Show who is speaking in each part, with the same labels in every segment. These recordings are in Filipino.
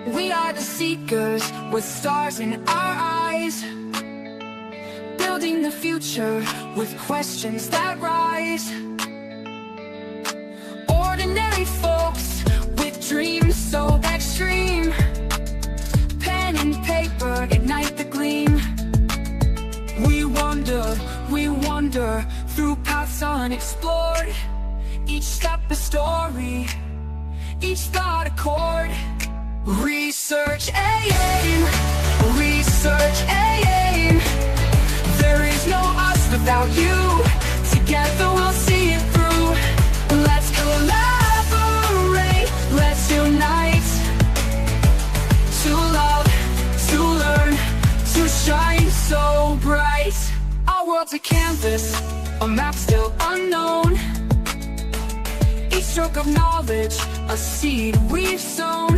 Speaker 1: We are the seekers with stars in our eyes, building the future with questions that rise. Ordinary folks with dreams so extreme, pen and paper ignite the gleam. We wander through paths unexplored, each step a story, each thought a chord. Research AIM, research AIM. There is no us without you. Together we'll see it through. Let's collaborate, let's unite. To love, to learn, to shine so bright. Our world's a canvas, a map still unknown. Each stroke of knowledge, a seed we've sown.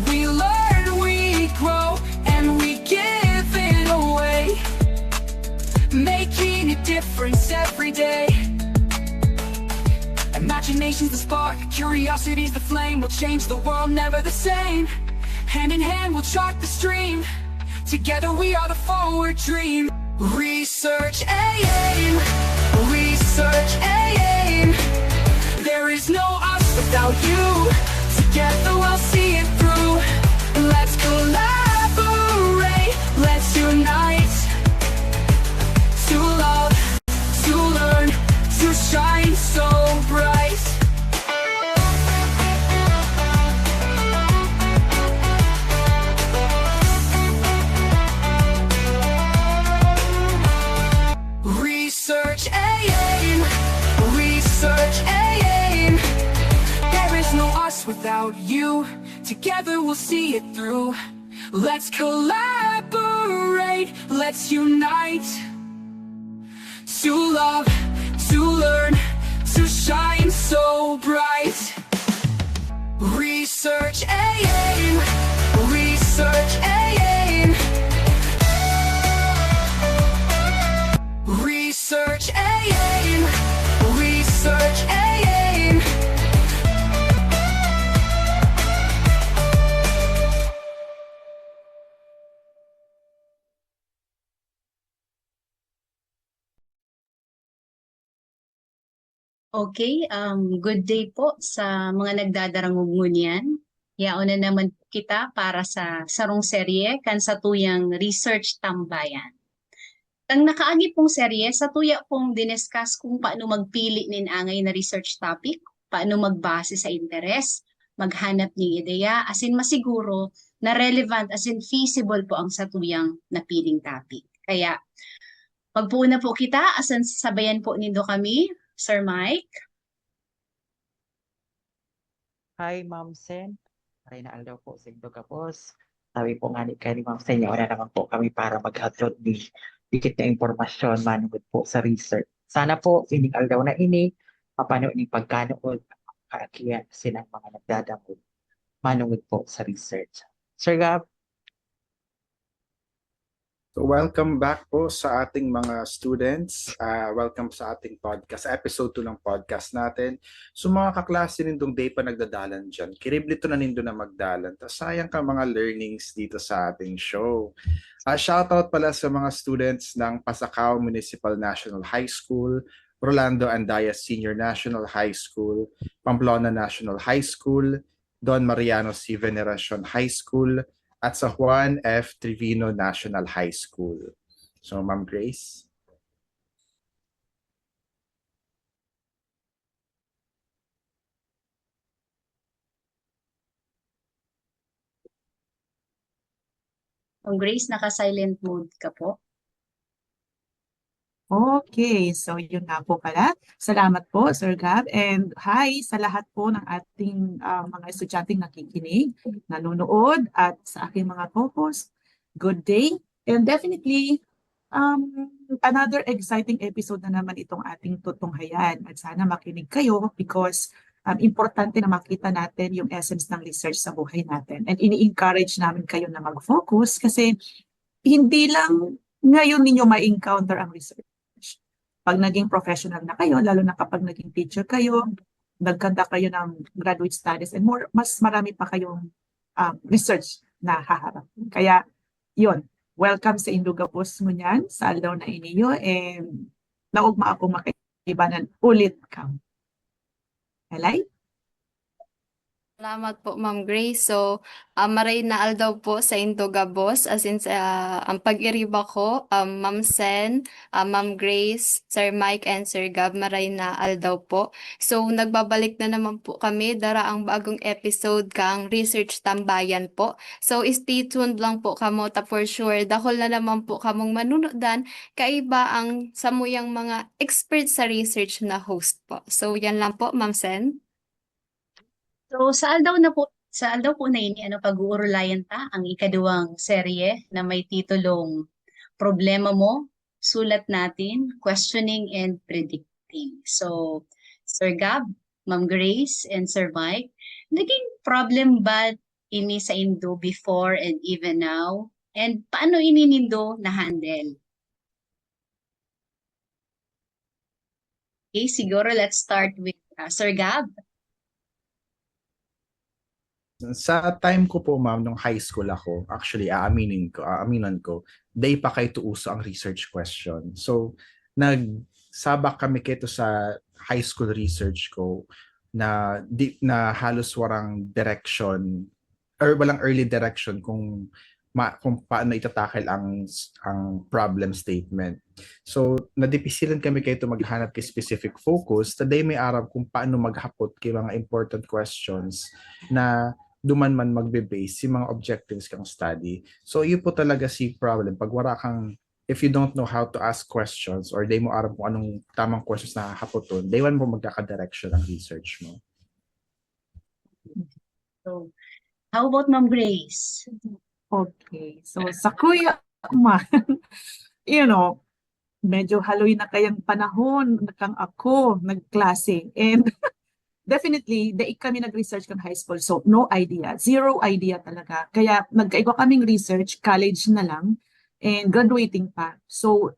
Speaker 1: We learn, we grow, and we give it away, making a difference every day. Imagination's the spark, curiosity's the flame. We'll change the world, never the same. Hand in hand we'll chart the stream. Together we are the forward dream. Research AIM, research AIM. There is no us without you. Together we'll see it through. Let's collaborate, let's unite. To love, to learn, to shine so bright. Research AIM, research AIM. There is no us without you. Together we'll see it through. Let's collaborate, let's unite. To love, to learn, to shine so bright. Research AIM, research AIM. Research AIM, research AIM.
Speaker 2: Okay, good day po sa mga nagdadarangog ngunyan. Yaon na naman kita para sa sarong serye kan sa tuyang Research Tambayan. Ang nakaagi pong serye, sa tuya pong diniscuss kung paano magpili nin angay na research topic, paano magbase sa interes, maghanap ng ideya, asin masiguro na relevant asin feasible po ang sa tuyang napiling topic. Kaya magpuuna po kita, asan sabayan po nindo kami, Sir Mike.
Speaker 3: Hi, Ma'am Sen. Ay naalaw po sa inyo kapos. Sabi po nga ni Ma'am Sen, wala naman po kami para mag-upload ni dikit na impormasyon manungod po sa research. Sana po, ining aldaw na ini, mapanood ni pagkanood, kaakiyan silang mga nagdadamod manungod po sa research. Sir Gab?
Speaker 4: So welcome back po sa ating mga students. Welcome sa ating podcast, episode 2 ng podcast natin. So mga kaklase nindong day pa nagdadalan dyan, kiriblito na nindo na magdalan. Tas sayang ka mga learnings dito sa ating show. Shoutout pala sa mga students ng Pasacao Municipal National High School, Rolando Andaya Senior National High School, Pamplona National High School, Don Mariano C. Veneracion High School, at sa Juan F. Trevino National High School. So, Ma'am Grace.
Speaker 2: Ang Grace, naka-silent mode ka po.
Speaker 5: Okay, so yun nga po pala. Salamat po, Sir Gab. And hi sa lahat po ng ating mga estudyanteng nakikinig, nanonood, at sa aking mga co-host. Good day. And definitely, another exciting episode na naman itong ating tutunghayan. At sana makinig kayo because importante na makita natin yung essence ng research sa buhay natin. And ini-encourage namin kayo na mag-focus kasi hindi lang ngayon ninyo ma-encounter ang research. Pag naging professional na kayo, lalo na kapag naging teacher kayo, nagkanda kayo ng graduate studies and more, mas marami pa kayong research na haharap. Kaya, yun, welcome sa Indugapos mo niyan, sa aldaw na iniyo, and naugma ako makaibanan ulit ka. Alay?
Speaker 6: Salamat po, Ma'am Grace. So, maray na aldaw po sa Indogabos, as in sa ang pag-iriba ko, Ma'am Sen, Ma'am Grace, Sir Mike, and Sir Gab, maray na aldaw po. So, nagbabalik na naman po kami, dara ang bagong episode kang Research Tambayan po. So, stay tuned lang po kamo, ta for sure, dahol na naman po kamong manunodan, kaiba ang samuyang mga expert sa research na host po. So, yan lang po, Ma'am Sen.
Speaker 2: So sa aldaw po na ini pag-uurlayan ta ang ikaduwang serye na may titulong Problema Mo, Sulat Natin, Questioning and Predicting. So Sir Gab, Ma'am Grace, and Sir Mike, naging problem ba ini sa Indo before and even now? And paano ini nindo na-handle? Okay, siguro let's start with Sir Gab.
Speaker 4: Sa time ko po, ma'am, nung high school ako, actually, aaminan ko, day pa kay uso ang research question. So, nagsabak kami kito sa high school research ko na halos warang direction or walang early direction kung paano itatakil ang problem statement. So, nadipisilan kami kayo maghanap kay specific focus. Today may araw kung paano maghapot kay mga important questions na duman man magbe-base si mga objectives kang study. So, yun po talaga si problem. Pag wala kang, if you don't know how to ask questions or day mo aram kung anong tamang questions na hahapoton, day one mo magkaka-direction ang research mo.
Speaker 2: So, how about Ma'am Grace?
Speaker 5: Okay. So, sa kuya man, medyo haloy na kayang panahon na kang ako nagklase. And definitely, kami nag-research kang high school. So, no idea. Zero idea talaga. Kaya nagkaiba kaming research, college na lang, and graduating pa. So,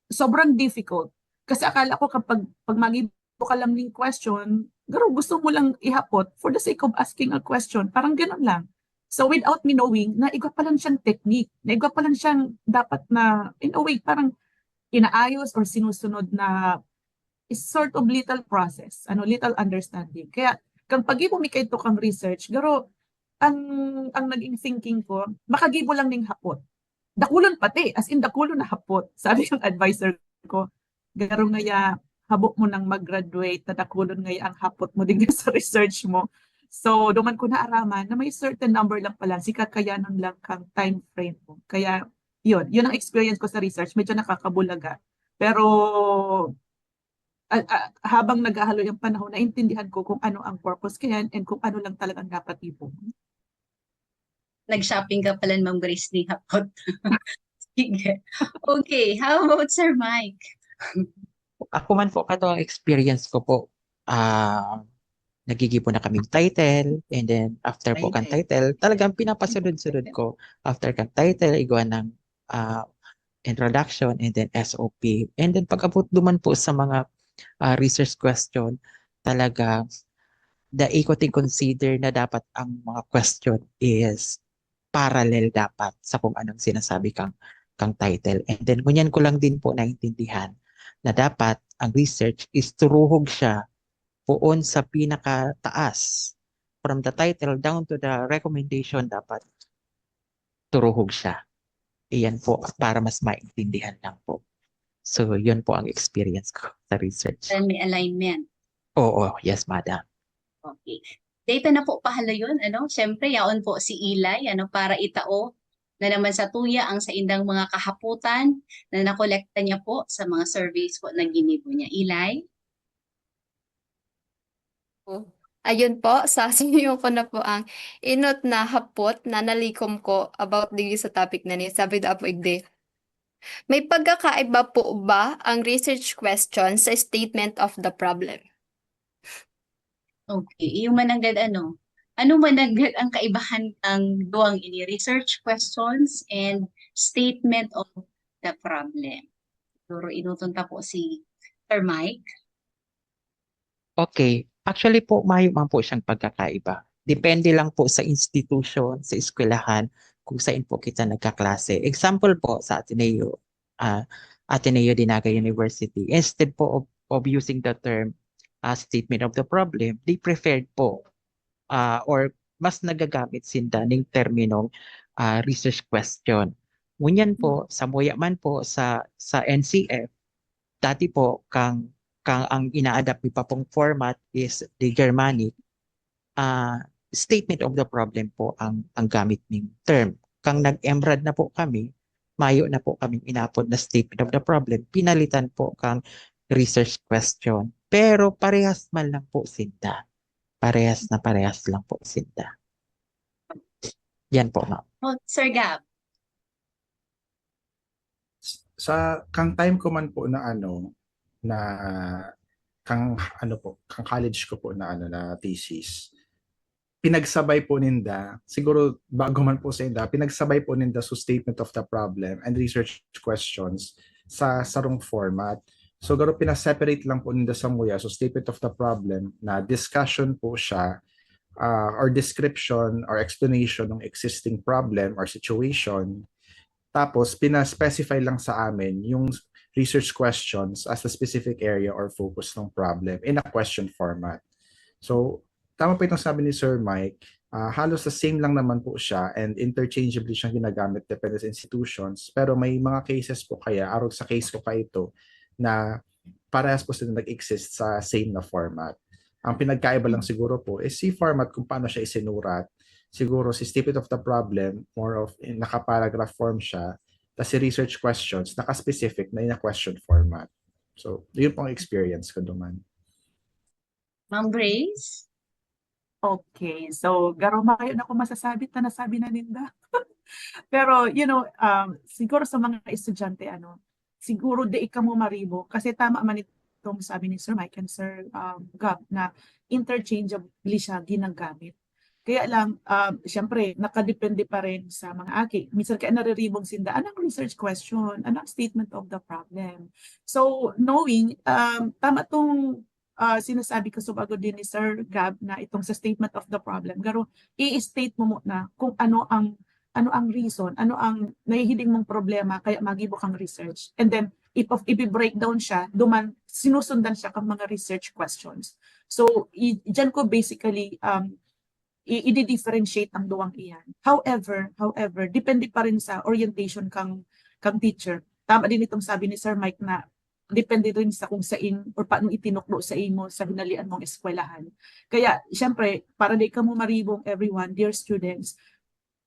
Speaker 5: sobrang difficult. Kasi akala ko kapag magibo ka lang ng question, gusto mo lang ihapot for the sake of asking a question. Parang ganun lang. So, without me knowing, naiga pa lang siyang technique. Naiga pa lang siyang dapat na, in a way, parang inaayos or sinusunod na is sort of little process, little understanding. Kaya, kang pag-ibo mi kayo kang research, garo, ang naging thinking ko, makagibo lang ning hapot. Dakulon pati, as in dakulon na hapot. Sabi ng advisor ko, garo ngaya, habok mo nang mag-graduate, na dakulon ngaya ang hapot mo din sa research mo. So, duman ko naaraman na may certain number lang pala, si kakayanon lang kang time frame mo. Kaya, yun ang experience ko sa research, medyo nakakabulaga. Pero, habang naghahalo yung panahon, naintindihan ko kung ano ang purpose kaya and kung ano lang talagang dapat ipon.
Speaker 2: Nag-shopping ka pala, Ma'am Grace, ni hapot. Sige. Okay, how about Sir Mike?
Speaker 3: Ako man po, kato ang experience ko po, nagigibo na kaming title, and then after po kang title, talagang pinapasunod-sunod ko. After kang title, igawa ng introduction, and then SOP. And then pag-abot duman po sa mga research question, talaga ko consider na dapat ang mga question is parallel dapat sa kung anong sinasabi kang title. And then kunyan ko lang din po naintindihan na dapat ang research is turuhog siya poon sa pinakataas. From the title down to the recommendation, dapat turuhog siya. Iyan po, para mas maintindihan lang po. So, yun po ang experience ko sa research.
Speaker 2: Then may alignment.
Speaker 3: Oo, yes, madam.
Speaker 2: Okay. Data na po pahala yun, Siyempre, yaon po si Eli, para itao na naman sa tuya ang sa indang mga kahaputan na nakolekta niya po sa mga surveys po na ginibo niya. Eli?
Speaker 6: Ayun po, sasabihin ko na po ang inot na hapot na nalikom ko about digi sa topic na niya. Sabi da po igde. May pagkakaiba po ba ang research question sa statement of the problem?
Speaker 2: Okay. Yung mananggad ano mananggad ang kaibahan ng duwang ini research questions and statement of the problem? Siguro inutunta po si Sir Mike.
Speaker 3: Okay. Actually po, mayo man po siyang pagkakaiba. Depende lang po sa institution, sa eskwelahan, kung saan po kita nagkaklase. Example po sa Ateneo Dinaga University, instead po of using the term statement of the problem, they preferred po or mas nagagamit sinda ng terminong research question. Ngunyan po, sa muya man po sa NCF, dati po kang ang ina-adapt pa pong format is the Germanic, statement of the problem po ang gamit ng term. Kang nag-EMRAD na po kami, mayo na po kaming inapod na statement of the problem, pinalitan po kang research question. Pero parehas man lang po sinda. Parehas lang po sinda. Yan po, ma'am.
Speaker 2: Oh, Sir Gab.
Speaker 4: Sa kang time ko man po na na kang college ko po na na thesis, pinagsabay po ninda, siguro bago man po sa inda, pinagsabay po ninda sa statement of the problem and research questions sa sarong format. So garo pinaseparate lang po ninda sa muya. So statement of the problem na discussion po siya, or description or explanation ng existing problem or situation. Tapos pina-specify lang sa amin yung research questions as a specific area or focus ng problem in a question format. So tama po itong sabi ni Sir Mike, halos the same lang naman po siya and interchangeably siyang ginagamit depende sa institutions. Pero may mga cases po kaya, arog sa case ko pa ito, na parehas po sila nag-exist sa same na format. Ang pinagkaiba lang siguro po is si format kung paano siya isinurat. Siguro si statement of the problem, more of in naka-paragraph form siya, tapos si research questions, naka-specific na in a question format. So, yun pong experience ko duman.
Speaker 2: Ma'am Grace?
Speaker 5: Okay, so garo mayon ako masasabi ta nasabi na ninda. Pero siguro sa mga estudyante siguro di ka mo maribo kasi tama man itong sabi ni Sir Mike and Sir Gab na interchangeably siya ginagamit. Kaya lang, siyempre, nakadepende pa rin sa mga aki. Minsan kaya nariribong sinda, anong research question, anong statement of the problem. So, knowing, tama itong sinasabi ko sa bago din ni Sir Gab na itong sa statement of the problem. Garo, i-state mo muna kung ano ang reason, ano ang nahihiling mong problema, kaya magibo kang research. And then, i-breakdown siya, duman, sinusundan siya kang mga research questions. So, dyan ko basically, i-differentiate ang duwang iyan. However, depende pa rin sa orientation kang teacher. Tama din itong sabi ni Sir Mike na depende rin sa kung saan or paano itinuklo sa imo sa hinalian mong eskwelahan. Kaya, syempre, para di ka mo maribong everyone, dear students,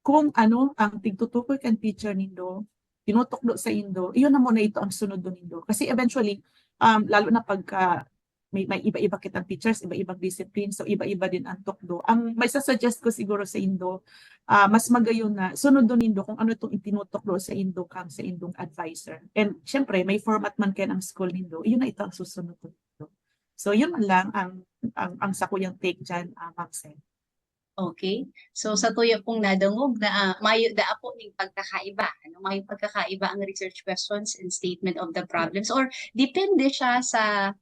Speaker 5: kung ano ang tigtutukoy kang teacher nindo, tinutuklo sa indo, iyon na muna ito ang sunod do nindo. Kasi eventually, lalo na pagka may iba-iba kitang teachers, iba-ibang discipline, so iba-iba din ang tukdo. Ang may sasuggest ko siguro sa indo, mas magayon na sunod do nindo kung ano itong itinutuklo sa indo kang sa indong advisor. And syempre, may format man kayo ng school nindo, iyon na ito ang susunod do nindo. So yun man lang ang sakuyang take dyan, Ma'am Sen.
Speaker 2: Okay. So sa tuyo pong nadungog na mayo da po ning pagkakaiba. Mayo pagkakaiba ang research questions and statement of the problems or depende siya sa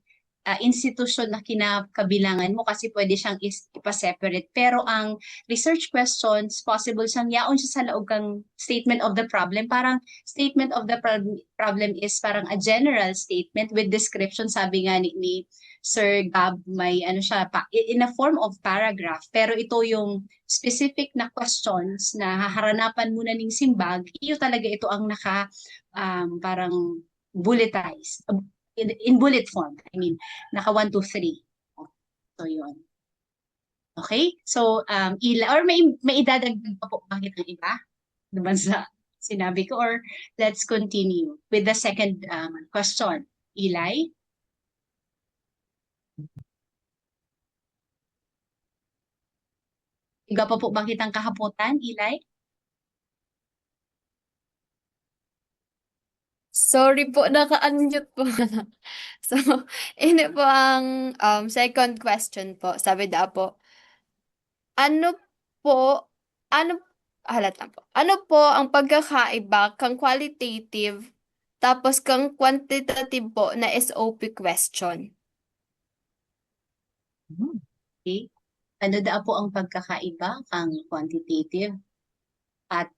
Speaker 2: institusyon na kinakabilangan mo kasi pwede siyang ipa-separate. Pero ang research questions, possible siyang yaon siya sa loob kang statement of the problem. Parang statement of the problem is parang a general statement with description, sabi nga ni Sir Gab, may siya, in a form of paragraph. Pero ito yung specific na questions na haharanapan muna ng simbag, iyo talaga ito ang parang bulletized. In bullet form, I mean, naka 1, 2, 3. So, yun. Okay? So, or may idadagdag pa po bakit ng iba? Naman sa sinabi ko, or let's continue with the second question. Eli? Iba pa po bakit ang kahaputan, Eli?
Speaker 6: Sorry po, naka-unmute po. So, ini po ang second question po. Sabi daw po, ano po ang pagkakaiba kang qualitative tapos kang quantitative po na SOP question?
Speaker 2: Okay. Ano daw po ang pagkakaiba kang quantitative at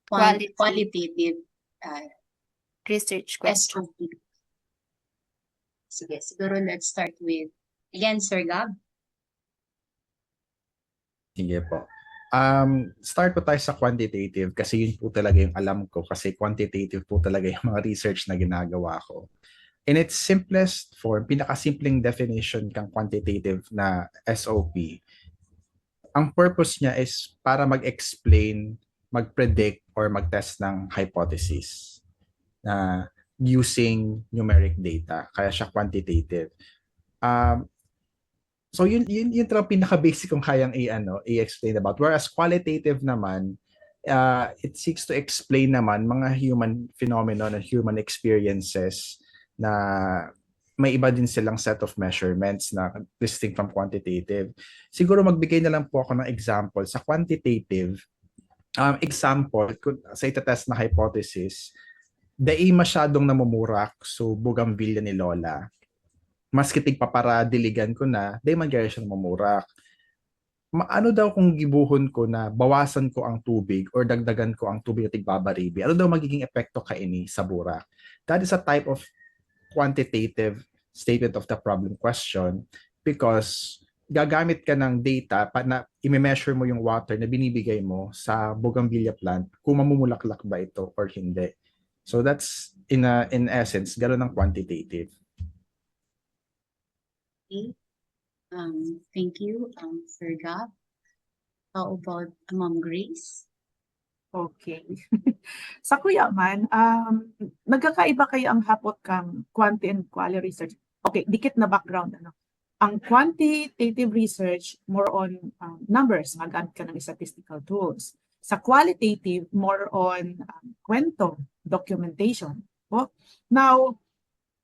Speaker 6: Quality.
Speaker 2: qualitative
Speaker 6: Research question.
Speaker 2: SOP? Sige, siguro let's start with, again, Sir Gab.
Speaker 4: Sige po. Start po tayo sa quantitative kasi yun po talaga yung alam ko kasi quantitative po talaga yung mga research na ginagawa ko. In its simplest form, pinakasimpleng definition kang quantitative na SOP, ang purpose niya is para mag-explain, mag-predict, or mag-test ng hypothesis na using numeric data. Kaya siya quantitative. So yun talagang pinaka-basic kong kayang i-explain about. Whereas qualitative naman, it seeks to explain naman mga human phenomenon and human experiences na may iba din silang set of measurements na distinct from quantitative. Siguro magbigay na lang po ako ng example. Sa quantitative, example, sa itatest na hypothesis, dahil masyadong namumurak so bougainvillea ni Lola. Mas kitig paparadiligan ko na, dahil magyari siya namumurak. Ano daw kung gibuhon ko na bawasan ko ang tubig or dagdagan ko ang tubig at tigbabaribi? Ano daw magiging epekto kaini sa burak? That is a type of quantitative statement of the problem question because gagamit ka ng data na i-measure mo yung water na binibigay mo sa bougainvillea plant kung mamumulaklak ba ito or hindi. So that's in essence, gano'n ang quantitative.
Speaker 2: Okay. Thank you, Sir Gab. How about Ma'am Grace?
Speaker 5: Okay. Sa Kuya Man, nagkakaiba kayo ang hapot kang quanti and quali research. Okay, dikit na background. Ang quantitative research, more on numbers, magamit ka ng statistical tools. Sa qualitative, more on kwento, documentation. Now,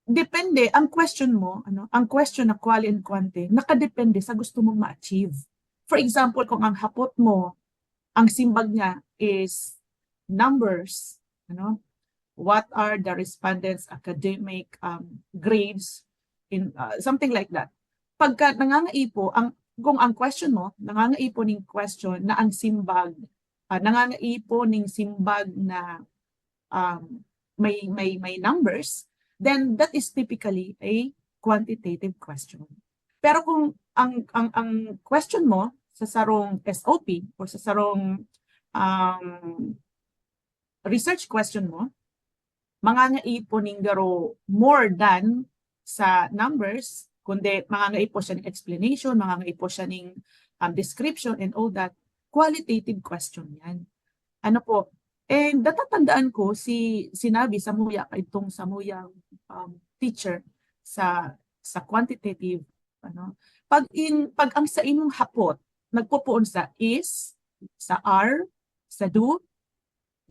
Speaker 5: depende, ang question mo, ang question na quali and quanti, nakadepende sa gusto mong ma-achieve. For example, kung ang hapot mo, ang simbag niya is numbers, what are the respondents' academic grades, in something like that. Pagka nangangaipo, kung ang question mo, nangangaipo ng question na ang simbag, nangangaipo ng simbag na may numbers, then that is typically a quantitative question. Pero kung ang question mo sa sarong SOP or sa sarong research question mo, mangangaipo ning garo more than sa numbers, kundi mangangaipo siya ng explanation, mangangaipo siya ng description and all that, qualitative question yan. Ano po? And natatandaan ko sinabi sa Muya, itong sa Muya teacher sa quantitative, pag ang sa imong hapot nagpupuon sa is, sa are, sa do,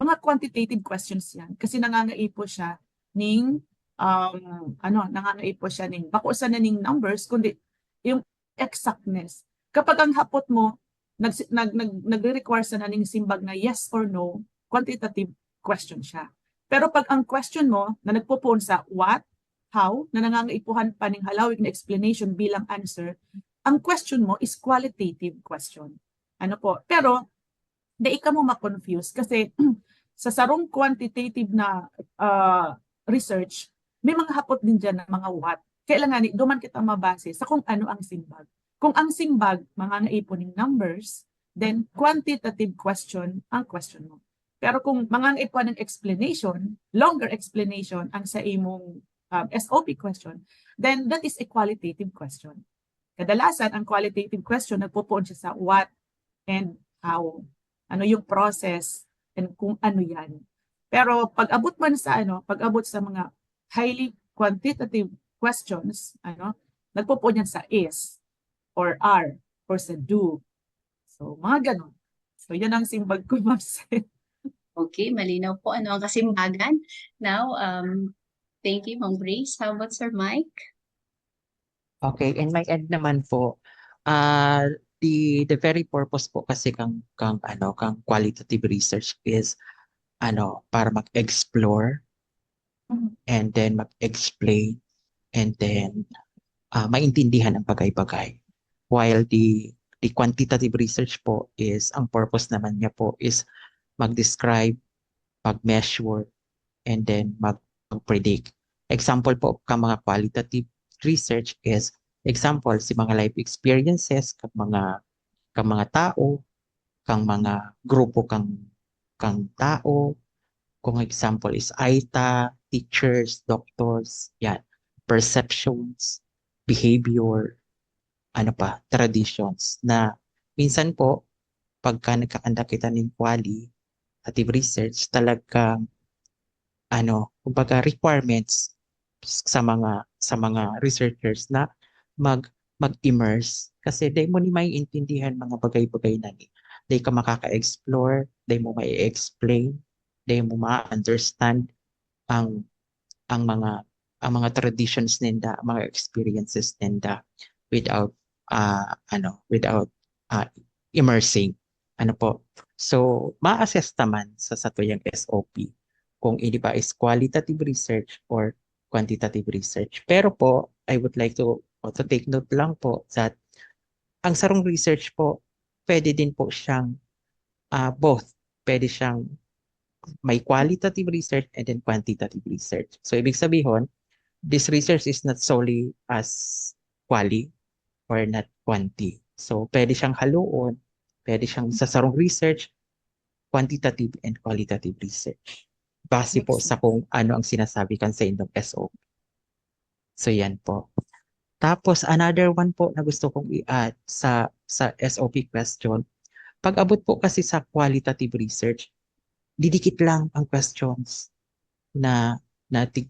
Speaker 5: mga quantitative questions yan kasi nangangaipo siya ning nangangaipo siya ning bakusan na ning numbers kundi yung exactness. Kapag ang hapot mo nagre-require sa naning simbag na yes or no, quantitative question siya. Pero pag ang question mo na nagpupuon sa what, how, na nangangaipuhan pa ning halawig na explanation bilang answer, ang question mo is qualitative question. Pero di ka mo ma-confuse kasi sa sarong quantitative na research, may mga hapot din dyan ng mga what. Kailangan duman kita mabase sa kung ano ang simbag. Kung ang simbag, mangangaipo ng numbers, then quantitative question ang question mo. Pero kung mangangaipo ng explanation, longer explanation ang sa imong SOP question, then that is a qualitative question. Kadalasan, ang qualitative question, nagpupuon siya sa what and how. Ano yung process and kung ano yan. Pero pag-abot man sa pag-abot sa mga highly quantitative questions, nagpupuon yan sa is or are or sa do. So, mga ganon. So, yan ang simbag ko, Ma'am Sen.
Speaker 2: Okay, malinaw po ano ang kasimbagan. Now, thank you, Ma'am Grace. How about Sir Mike?
Speaker 3: Okay, in my end naman po, the very purpose po kasi kang qualitative research is para mag-explore and then mag-explain and then maintindihan ang bagay-bagay. While the the quantitative research po is, ang purpose naman niya po is mag-describe, mag-measure, and then mag-predict. Example po kang mga qualitative research is, example, si mga life experiences, kang mga tao, kang mga grupo kang tao. Kung example is AITA, teachers, doctors, yan, perceptions, behavior, ano pa, traditions, na minsan po, pagka nagkakanda kita ng qualitative research, talagang, kumbaga requirements sa mga researchers na mag-immerse, kasi di mo ni maiintindihan mga bagay-bagay na ni. Di ka makaka-explore, di mo mai-explain, di mo ma-understand ang mga traditions ninda, ang mga experiences ninda without immersing. Ano po? So, ma-assess naman sa satuyang SOP kung ini ba is qualitative research or quantitative research. Pero po, I would like to also take note lang po that ang sarong research po, pwede din po siyang both. Pwede siyang may qualitative research and then quantitative research. So, ibig sabihin, this research is not solely as quali or not quanti. So, pwede siyang haluon, pwede siyang sa sarong research, quantitative and qualitative research. Base po
Speaker 5: Makes
Speaker 3: sa kung ano ang sinasabi kan sa inyong SOP. So, yan po. Tapos, another one po na gusto kong i-add sa SOP question, pag abot po kasi sa qualitative research, didikit lang ang questions na natin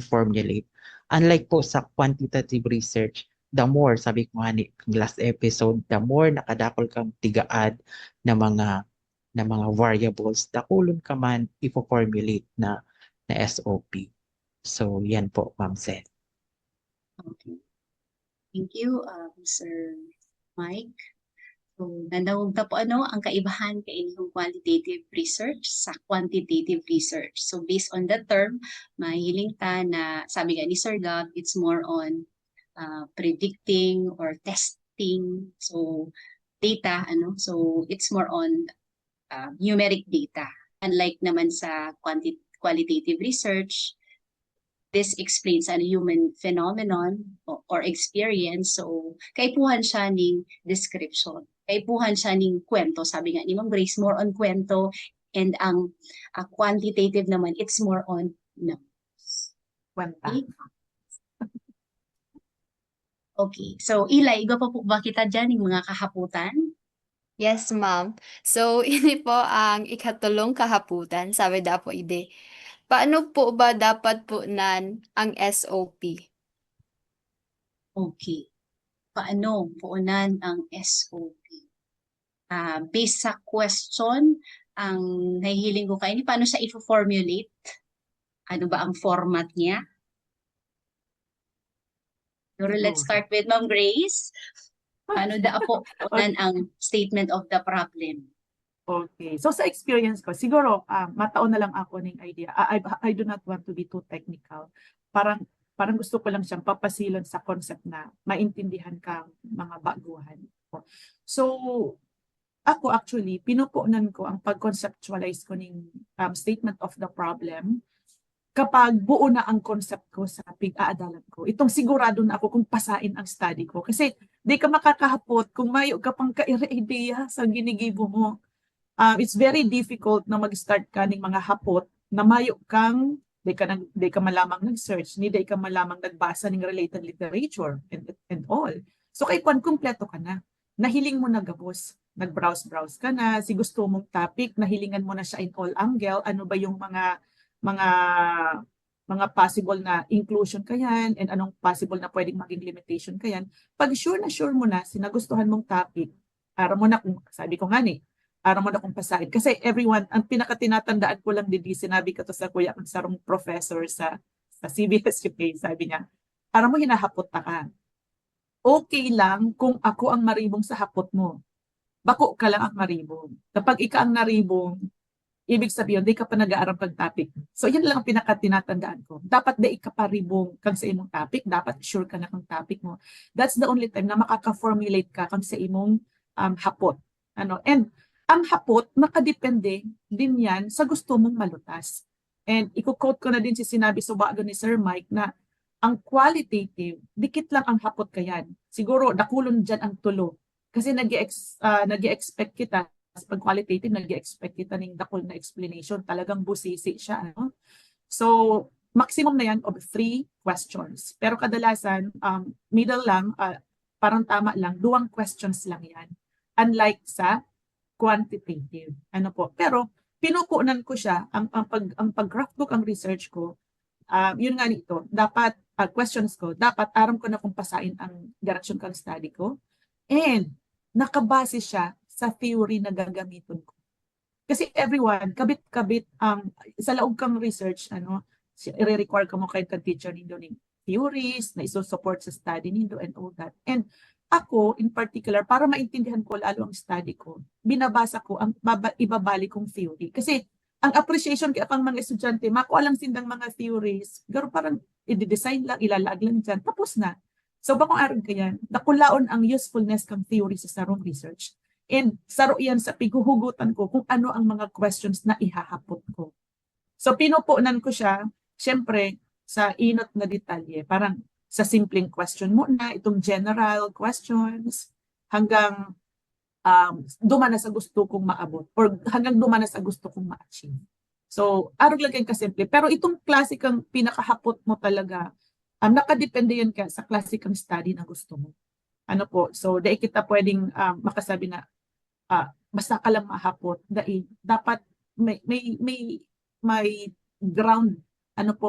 Speaker 3: formulate. Unlike po sa quantitative research, the more, sabi ko nga ni last episode, the more nakadakol kang tigaad na mga variables, dakulon ka man ipo-formulate na SOP. So, yan po, Ma'am Sen.
Speaker 2: Okay. Thank you, Sir Mike. So, nanawag na po ang kaibahan kay inyong qualitative research sa quantitative research. So, based on the term, mahiling ta na, sabi nga ni Sir Gab, it's more on predicting or testing. So, data, so it's more on numeric data. Unlike naman sa qualitative research, this explains a human phenomenon or experience. So, kaipuhan siya ng description. Kaipuhan siya ng kwento. Sabi nga ni Ma'am Grace, more on kwento. And ang quantitative naman, it's more on numbers.
Speaker 5: Kwenta.
Speaker 2: Okay. So, Eli, iba pa po ba kita dyan ng mga kahaputan?
Speaker 6: Yes, ma'am. So, ini po ang ikatulong kahaputan. Sabi daw po ide. Paano po ba dapat po nan ang SOP?
Speaker 2: Okay. Paano puunan ang SOP? Based sa question, ang nahihiling ko kayo, paano siya i-formulate? Ano ba ang format niya? Pero let's start with Ma'am Grace. Paano da po puunan ang statement of the problem?
Speaker 5: Okay. So sa experience ko, siguro mataon na lang ako ng idea. I do not want to be too technical. Parang gusto ko lang siyang papasilon sa concept na maintindihan kang mga baguhan. So ako actually, pinupunan ko ang pag-conceptualize ko ng statement of the problem kapag buo na ang concept ko sa pig-aadalan ko. Itong sigurado na ako kung pasain ang study ko. Kasi di ka makakahapot kung mayo ka pang kaire-ideya sa ginigibo mo. It's very difficult na mag-start ka ng mga hapot na mayo kang di ka malamang nag-search, di ka malamang nagbasa ng related literature and all. So kay kung kumpleto ka na, nahiling mo na gabos, nag-browse ka na, si gusto mong topic, nahilingan mo na siya in all angle, ano ba yung mga possible na inclusion kayan and anong possible na pwedeng maging limitation kayan. Pag sure mo na sinagustuhan mong topic, aram mo na kung, sabi ko nga aram mo na kung pasahin. Kasi everyone, ang pinakatinatandaan ko lang din, sinabi ko to sa kuya, ang sarong professor sa CBS UK, sabi niya, aram mo hinahapot ta ka. Okay lang kung ako ang maribong sa hapot mo. Bako ka lang ang maribong. Kapag ika ang naribong, ibig sabihin, di ka pa nag-aaral kang topic. So, yan lang ang pinakatinatandaan ko. Dapat di ka pa ribong kang sa imong topic. Dapat sure ka na kang topic mo. That's the only time na makaka-formulate ka kang sa imong hapot. And ang hapot, nakadepende din yan sa gusto mong malutas. And i-quote ko na din si sinabi sa bago ni Sir Mike na ang qualitative, dikit lang ang hapot kayan. Siguro, nakulon dyan ang tulo. Kasi nag-expect kita, pag qualitative, nag-expect kita ng dakol na explanation. Talagang busisi siya. So, maximum na yan of 3 questions. Pero kadalasan, middle lang, parang tama lang, 2 questions lang yan. Unlike sa quantitative. Pero, pinukunan ko siya, ang pag-graph book, ang research ko, yun nga nito, dapat, questions ko, dapat aram ko na kung pasain ang direction kang study ko. And, nakabase siya sa theory na gagamitin ko. Kasi everyone, kabit-kabit, sa laog kang research, i-require ka mo kahit ka-teacher nindo ng theories, na iso-support sa study nindo and all that. And ako, in particular, para maintindihan ko lalo ang study ko, binabasa ko ang ibabalik kong theory. Kasi ang appreciation kay akang mga estudyante, makuha lang sindang mga theories, pero parang i-design lang, ilalag lang dyan, tapos na. So bakong aron kayan, nakulaon ang usefulness kang theory sa sarong research. And saro yan sa piguhugutan ko kung ano ang mga questions na ihahapot ko. So pinupunan ko siya, syempre, sa inot na detalye. Parang sa simpleng question muna, itong general questions, hanggang dumana sa gusto kong maabot or hanggang dumana sa gusto kong ma-achieve. So, arog lang kayong kasimple. Pero itong klasikang pinakahapot mo talaga, nakadepende yan ka sa klasikang study na gusto mo. So, dahil kita pwedeng makasabi na basta ka lang mahapot, dahil dapat may ground,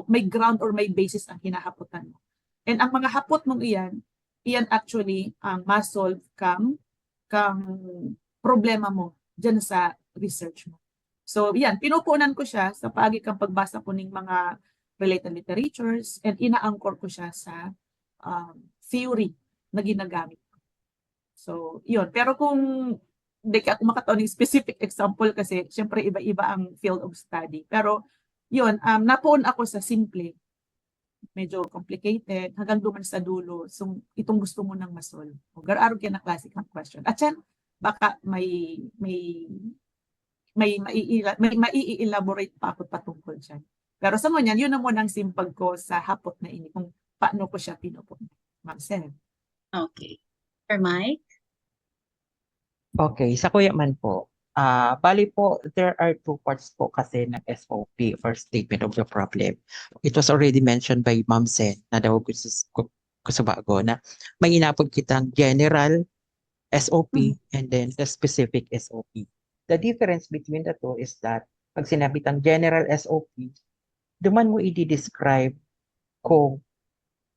Speaker 5: may ground or may basis ang hinahapotan mo. And ang mga hapot mong iyan actually ang ma-solve kang problema mo dyan sa research mo. So, yan, pinupunan ko siya sa paagi kang pagbasa ko ng mga related literatures and ina-anchor ko siya sa theory na ginagamit ko. So, yun. Pero kung hindi ka makataon ng specific example kasi syempre iba-iba ang field of study. Pero, yun, napuon ako sa simple, medyo complicated, hanggang duman sa dulo, so itong gusto mo nang masolve. O gararo kaya na classic ang question. At yan, baka may mai-elaborate pa ako patungkol dyan. Pero sa ngunyan, yun na muna ang simpag ko sa hapot na ini, kung paano ko siya pinupunan. Ma'am Sen.
Speaker 2: Okay. Sir Mike?
Speaker 3: Okay, sa Kuya Man po, bali po, there are 2 parts po kasi ng SOP, first statement of the problem. It was already mentioned by Ma'am Sen na daw gusto bago na may inapod kitang general SOP and then the specific SOP. The difference between the two is that pag sinabi tang general SOP, duman mo i-describe kung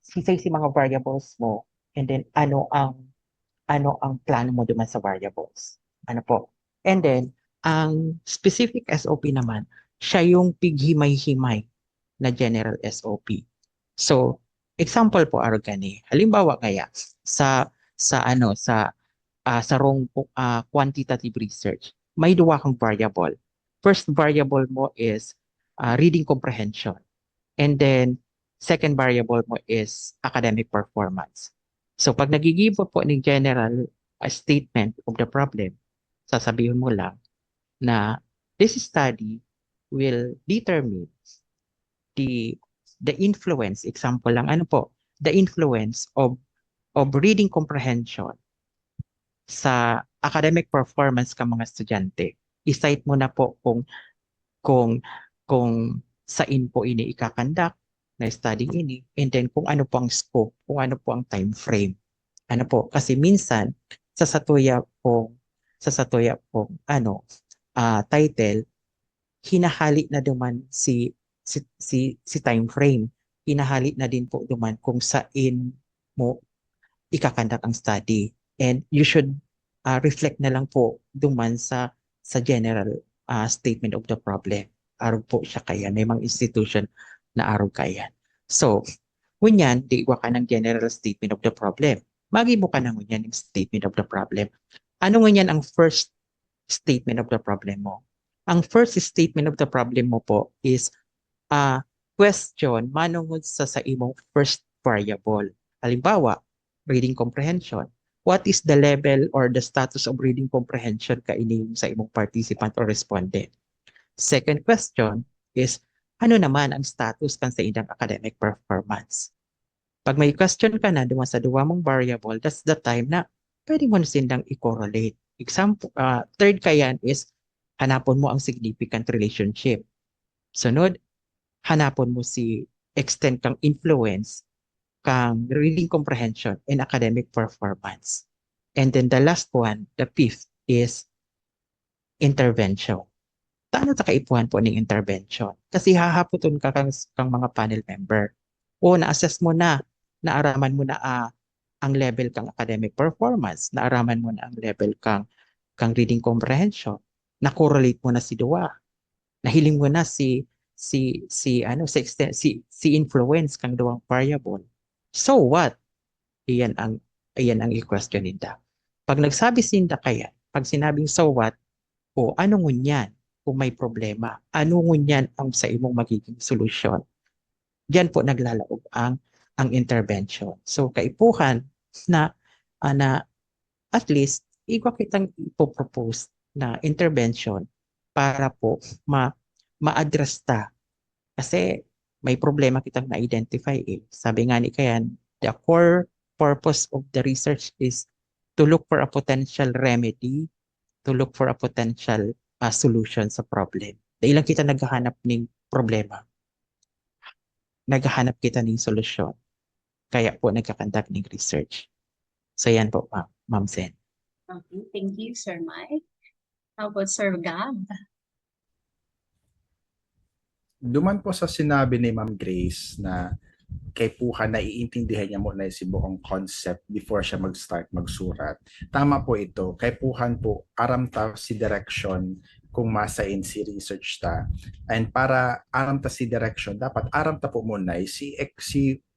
Speaker 3: si mga variables mo and then ano ang plano mo duman sa variables. And then, ang specific SOP naman, siya yung pighimay-himay na general SOP. So, example po gani. Halimbawa kaya sa quantitative research, may 2 kang variable. First variable mo is reading comprehension. And then, second variable mo is academic performance. So, pag nagigibo po ng general statement of the problem, sasabihin mo lang na this study will determine the influence, example lang, the influence of reading comprehension sa academic performance ka mga estudyante. I-cite mo na po kung saan po ini ikakandak na study ini, and then kung ano po ang scope, kung ano po ang time frame. Kasi minsan sa satuya po title, hinahali na duman si time frame. Hinahali na din po duman kung saan mo ikakandak ang study. And you should reflect na lang po duman sa general statement of the problem. Araw po siya kaya. May mga institution na araw kaya. So, ngunyan, diwa ka ng general statement of the problem. Magibo ka na ngunyan ng statement of the problem. Ano ngunyan ang first statement of the problem mo? Ang first statement of the problem mo po is question manungod sa imong first variable. Halimbawa, reading comprehension. what is the level or the status of reading comprehension kaini sa imong participant or respondent? Second question is, ano naman ang status kan sa inyong academic performance? Pag may question ka na duwa sa duwa mong variable, that's the time na pwede mo na silang i-correlate. Example, third kayan is, hanapon mo ang significant relationship. Sunod, hanapon mo si extent kang influence kang reading comprehension and academic performance. And then the last one, the fifth, is intervention. Taano ta kaipuhan po ng intervention? Kasi hahaputon ka kang mga panel member. O na-assess mo na, naaraman mo na ang level kang academic performance, naaraman mo na ang level kang reading comprehension, na-correlate mo na si duwa, nahiling mo na si influence kang duwang variable. So what? Iyan ang i-question ninda. Pag nagsabi sinda kaya, pag sinabing so what, o ano ngunyan kung may problema, ano ngunyan ang sa imong magiging solusyon. Diyan po naglalaog ang intervention. So kaipuhan na at least igwa kitang ipopropose na intervention para po ma-address ta. Kasi may problema kitang na-identify eh. Sabi nga ni Kayan, the core purpose of the research is to look for a potential remedy, to look for a potential solution sa problem. Dahil lang kita naghahanap ng problema. Naghahanap kita ng solusyon. Kaya po nagkakandak ng research. So yan po, Ma'am Sen.
Speaker 2: Okay, thank you, Sir Mike. How about Sir Gab?
Speaker 4: Duman po sa sinabi ni Ma'am Grace na kay Puha naiintindihan niya muna si buong concept before siya mag-start magsurat. Tama po ito. Kay Puhan po, aram ta si direction kung masain si research ta. And para aram ta si direction, dapat aram ta po muna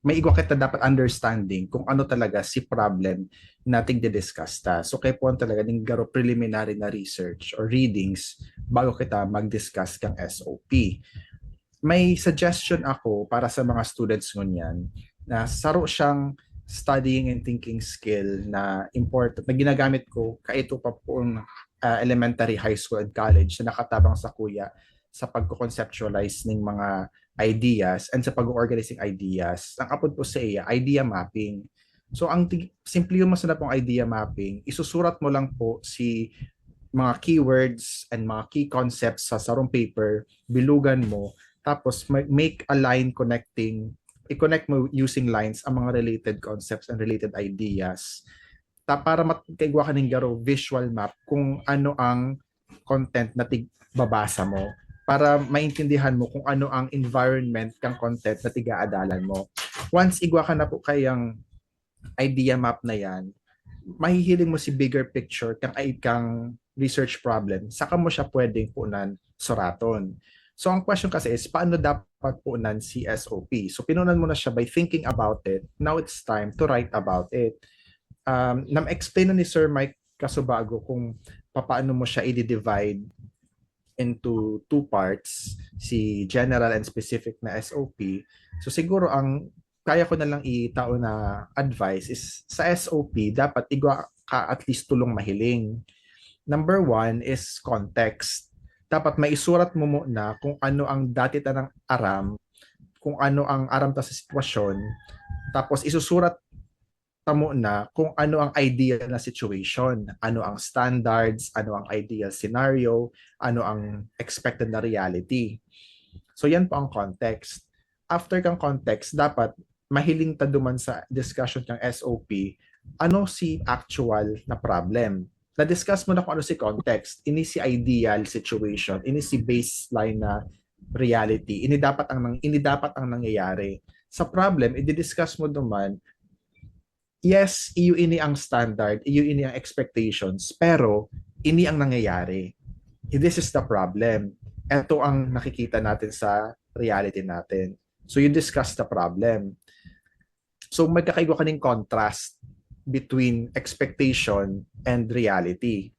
Speaker 4: may igwa kita dapat understanding kung ano talaga si problem nating didiscuss ta. So kay Puhan talaga ning garo preliminary na research or readings bago kita mag-discuss kang SOP. May suggestion ako para sa mga students ngunyan na saro siyang studying and thinking skill na important na ginagamit ko kaito pa po elementary, high school, and college na nakatabang sa kuya sa pagko-conceptualize ng mga ideas and sa pag-organizing ideas. Ang apod po sa iya, idea mapping. So ang simple yung masarap pong idea mapping, isusurat mo lang po si mga keywords and mga key concepts sa sarong paper, bilugan mo, tapos make a line connecting, i-connect mo using lines ang mga related concepts and related ideas. Para makaigwa ka ng garo visual map kung ano ang content na babasa mo, para maintindihan mo kung ano ang environment kang content na tigaadalan mo. Once igwa ka na po kayang idea map na yan, mahihiling mo si bigger picture kang research problem, saka mo siya pwedeng punan suraton. So ang question kasi is, paano dapat punan si SOP? So pinunan mo na siya by thinking about it. Now it's time to write about it. Na-explain na ni Sir Mike Casubago kung paano mo siya i-divide into two parts, si general and specific na SOP. So siguro ang kaya ko na lang itao na advice is sa SOP, dapat igwa ka at least tulong mahiling. Number one is context. Dapat maisurat mo muna kung ano ang dati tanang aram, kung ano ang aram ta sa sitwasyon, tapos isusurat ta muna kung ano ang ideal na situation, ano ang standards, ano ang ideal scenario, ano ang expected na reality. So yan po ang context. After kang context, dapat mahiling ta duman sa discussion ng SOP, ano si actual na problem. Na-discuss mo na kung ano si context, ini si ideal situation, ini si baseline na reality, ini dapat ang nangyayari. Sa problem, i-discuss mo naman, yes, iyo ini ang standard, iyo ini ang expectations, pero ini ang nangyayari. This is the problem. Ito ang nakikita natin sa reality natin. So you discuss the problem. So magkakaigwa ka ng contrast between expectation and reality.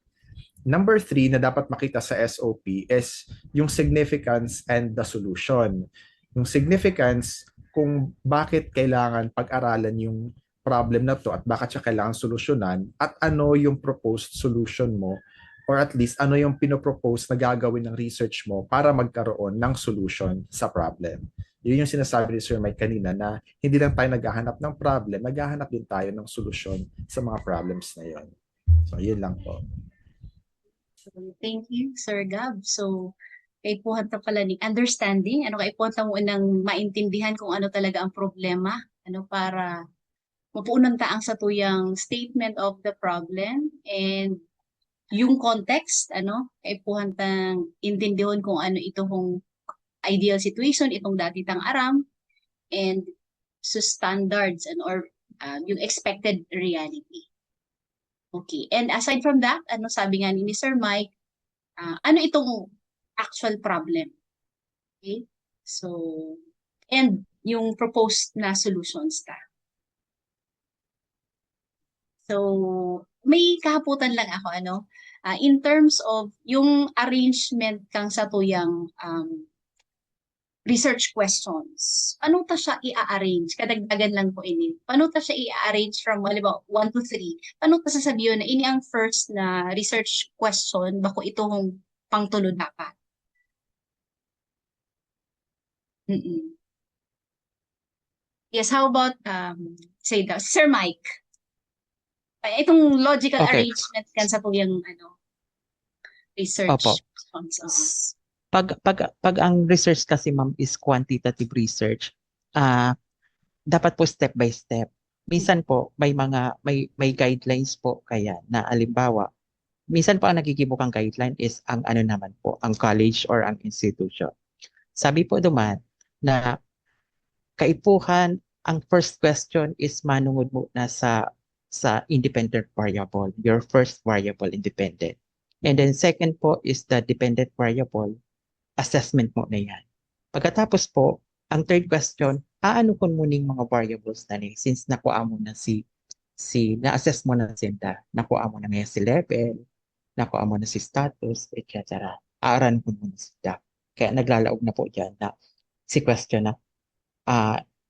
Speaker 4: Number 3 na dapat makita sa SOP is yung significance and the solution. Yung significance kung bakit kailangan pag-aralan yung problem na to at bakit siya kailangan solusyonan at ano yung proposed solution mo or at least ano yung pinopropose na gagawin ng research mo para magkaroon ng solution sa problem. Yun yung sinasabi ni Sir Mike kanina na hindi lang tayo naghahanap ng problem, naghahanap din tayo ng solusyon sa mga problems na yun. So, yun lang po.
Speaker 2: Thank you, Sir Gab. So, kaipuhan ta pala ni understanding, ano kaipuhan ta mo nang maintindihan kung ano talaga ang problema, ano para mapuunan ta ang satuyang statement of the problem and yung context, ano, kaipuhan tang intindihon kung ano itong ideal situation, itong dati tang aram, and so standards and or yung expected reality. Okay. And aside from that, ano sabi nga ni Sir Mike, ano itong actual problem? Okay? So, and yung proposed na solutions ta. So, may kahaputan lang ako, ano, in terms of yung arrangement kang sa tuyang research questions. Paano ta siya i-arrange? Kadagdagan lang po ini. Paano ta siya i-arrange from, halimbawa, 1 to 3? Paano ta sasabihin na ini ang first na research question bako itong pangtulod dapat? Mm-mm. Yes, how about, say that, Sir Mike? Itong logical
Speaker 3: Okay.
Speaker 2: arrangement kan sa tuyang, ano, research
Speaker 3: Opo.
Speaker 2: questions.
Speaker 3: Pag ang research kasi ma'am is quantitative research, dapat po step by step. Minsan po may guidelines po kaya na alimbawa, minsan po ang nagkikibukang guideline is ang ano naman po, ang college or ang institution. Sabi po duman na kaipuhan, ang first question is manungod mo na sa independent variable, your first variable independent. And then second po is the dependent variable, assessment mo na yan. Pagkatapos po, ang third question, aano kun mo ning mga variables na ni since nakuha mo na na-assess mo na sinda, nakuha mo na ngayon si level, nakuha mo na si status, etc. Aaran kun mo na sinda. Kaya naglalaog na po dyan na si question na,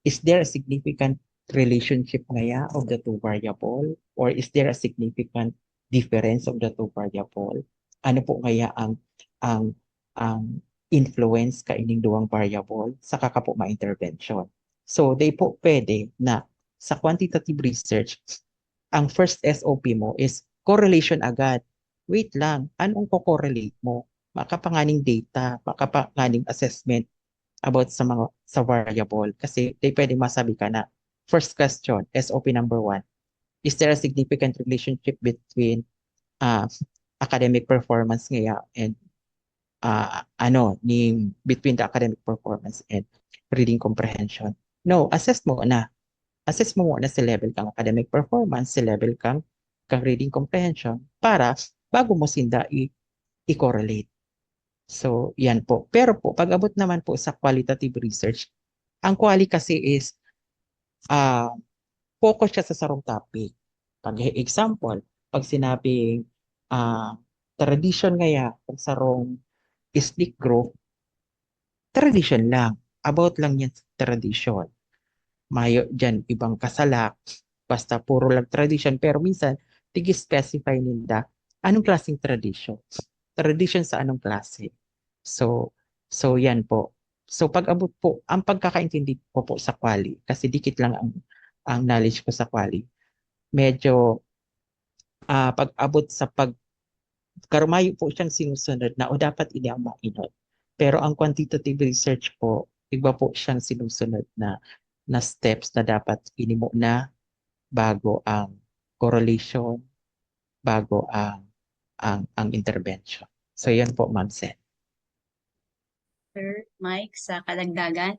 Speaker 3: is there a significant relationship ngaya of the two variable or is there a significant difference of the two variable? Ano po ngaya ang influence kaining duwang variable sa kakapo ma-intervention. So, they po pwede na sa quantitative research, ang first SOP mo is correlation agad. Wait lang, anong ko-correlate mo? Makapanganing data, makapanganing assessment about sa variable. Kasi they pwede masabi ka na, first question, SOP number 1, is there a significant relationship between academic performance ngaya and between the academic performance and reading comprehension? No, assess mo muna sa level kang academic performance, sa level kang reading comprehension para bago mo sinda i-correlate. So, yan po. Pero po, pag abot naman po sa qualitative research, ang quali kasi is focus siya sa sarong topic. Pag example, pag sinabing tradition ngaya, pag sarong ethnic group, tradition lang. About lang yan sa tradition. Mayo dyan ibang kasalak, basta puro lang tradition. Pero minsan, tigi-specify nila anong klaseng tradition. Tradition sa anong klase. So yan po. So pag abot po, ang pagkakaintindi ko po sa quali, kasi dikit lang ang knowledge ko sa quali, medyo pag abot sa karumayo po siyang sinusunod na o dapat ini ang mainod. Pero ang quantitative research po, iba po siyang sinusunod na steps na dapat ini mo na bago ang correlation, bago ang intervention. So yan po, Ma'am Sen.
Speaker 2: Sir Mike, sa kadagdagan.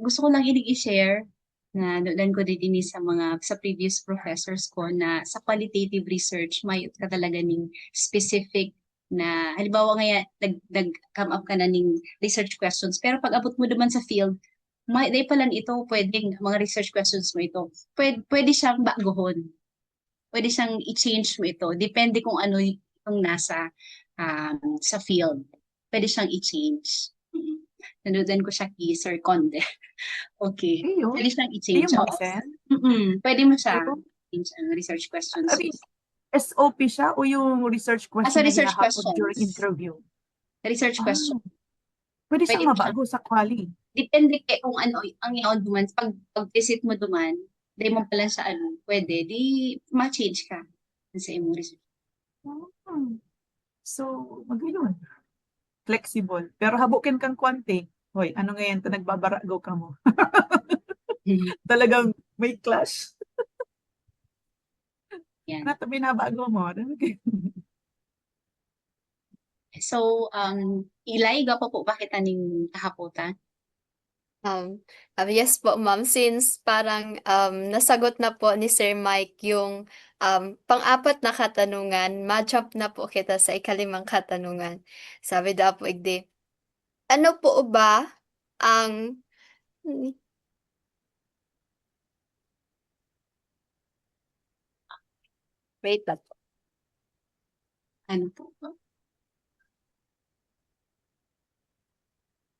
Speaker 2: Gusto ko lang i-share na doon ko din sa previous professors ko na sa qualitative research may ka talaga ning specific na halimbawa ngaya nag-come up ka na ning research questions pero pag abot mo naman sa field may day pala ito pwedeng mga research questions mo ito pwede siyang baguhon, pwede siyang i-change mo ito depende kung ano yung nasa sa field, pwede siyang i-change. Nanudan ko siya kay Sir Conde. Okay.
Speaker 5: Ayun.
Speaker 2: Pwede siyang
Speaker 5: Ayun,
Speaker 2: i-change.
Speaker 5: Ma'am
Speaker 2: Oo.
Speaker 5: Sen.
Speaker 2: Pwede mo siya
Speaker 5: Oo.
Speaker 2: change ang research questions.
Speaker 5: I mean, SOP siya o yung research question na
Speaker 2: research
Speaker 5: hinahapon during
Speaker 2: questions.
Speaker 5: interview?
Speaker 2: Research
Speaker 5: Ah,
Speaker 2: question.
Speaker 5: pwede
Speaker 2: Pwede
Speaker 5: siyang
Speaker 2: mo siya.
Speaker 5: mabago sa quali.
Speaker 2: Depende kay kung ano ang iyon duman. Pag-visit mo duman, di mo pala sa pwede, di ma-change ka sa imong research.
Speaker 5: Ah, so, magayon. Flexible. Pero habukin kang kwante. Hoy, ano ngayon ito nagbabarago ka mo? Talagang may clash.
Speaker 2: Yan.
Speaker 5: Ano ito binabago mo?
Speaker 2: So, Ilay, gapo po ba kita ning kahapotan?
Speaker 6: Yes po, ma'am. Since parang nasagot na po ni Sir Mike yung pang-apat na katanungan, ma-jump na po kita sa ikalimang katanungan. Sabi daw po igdi, ano po ba ang wait lang po.
Speaker 2: Ano po?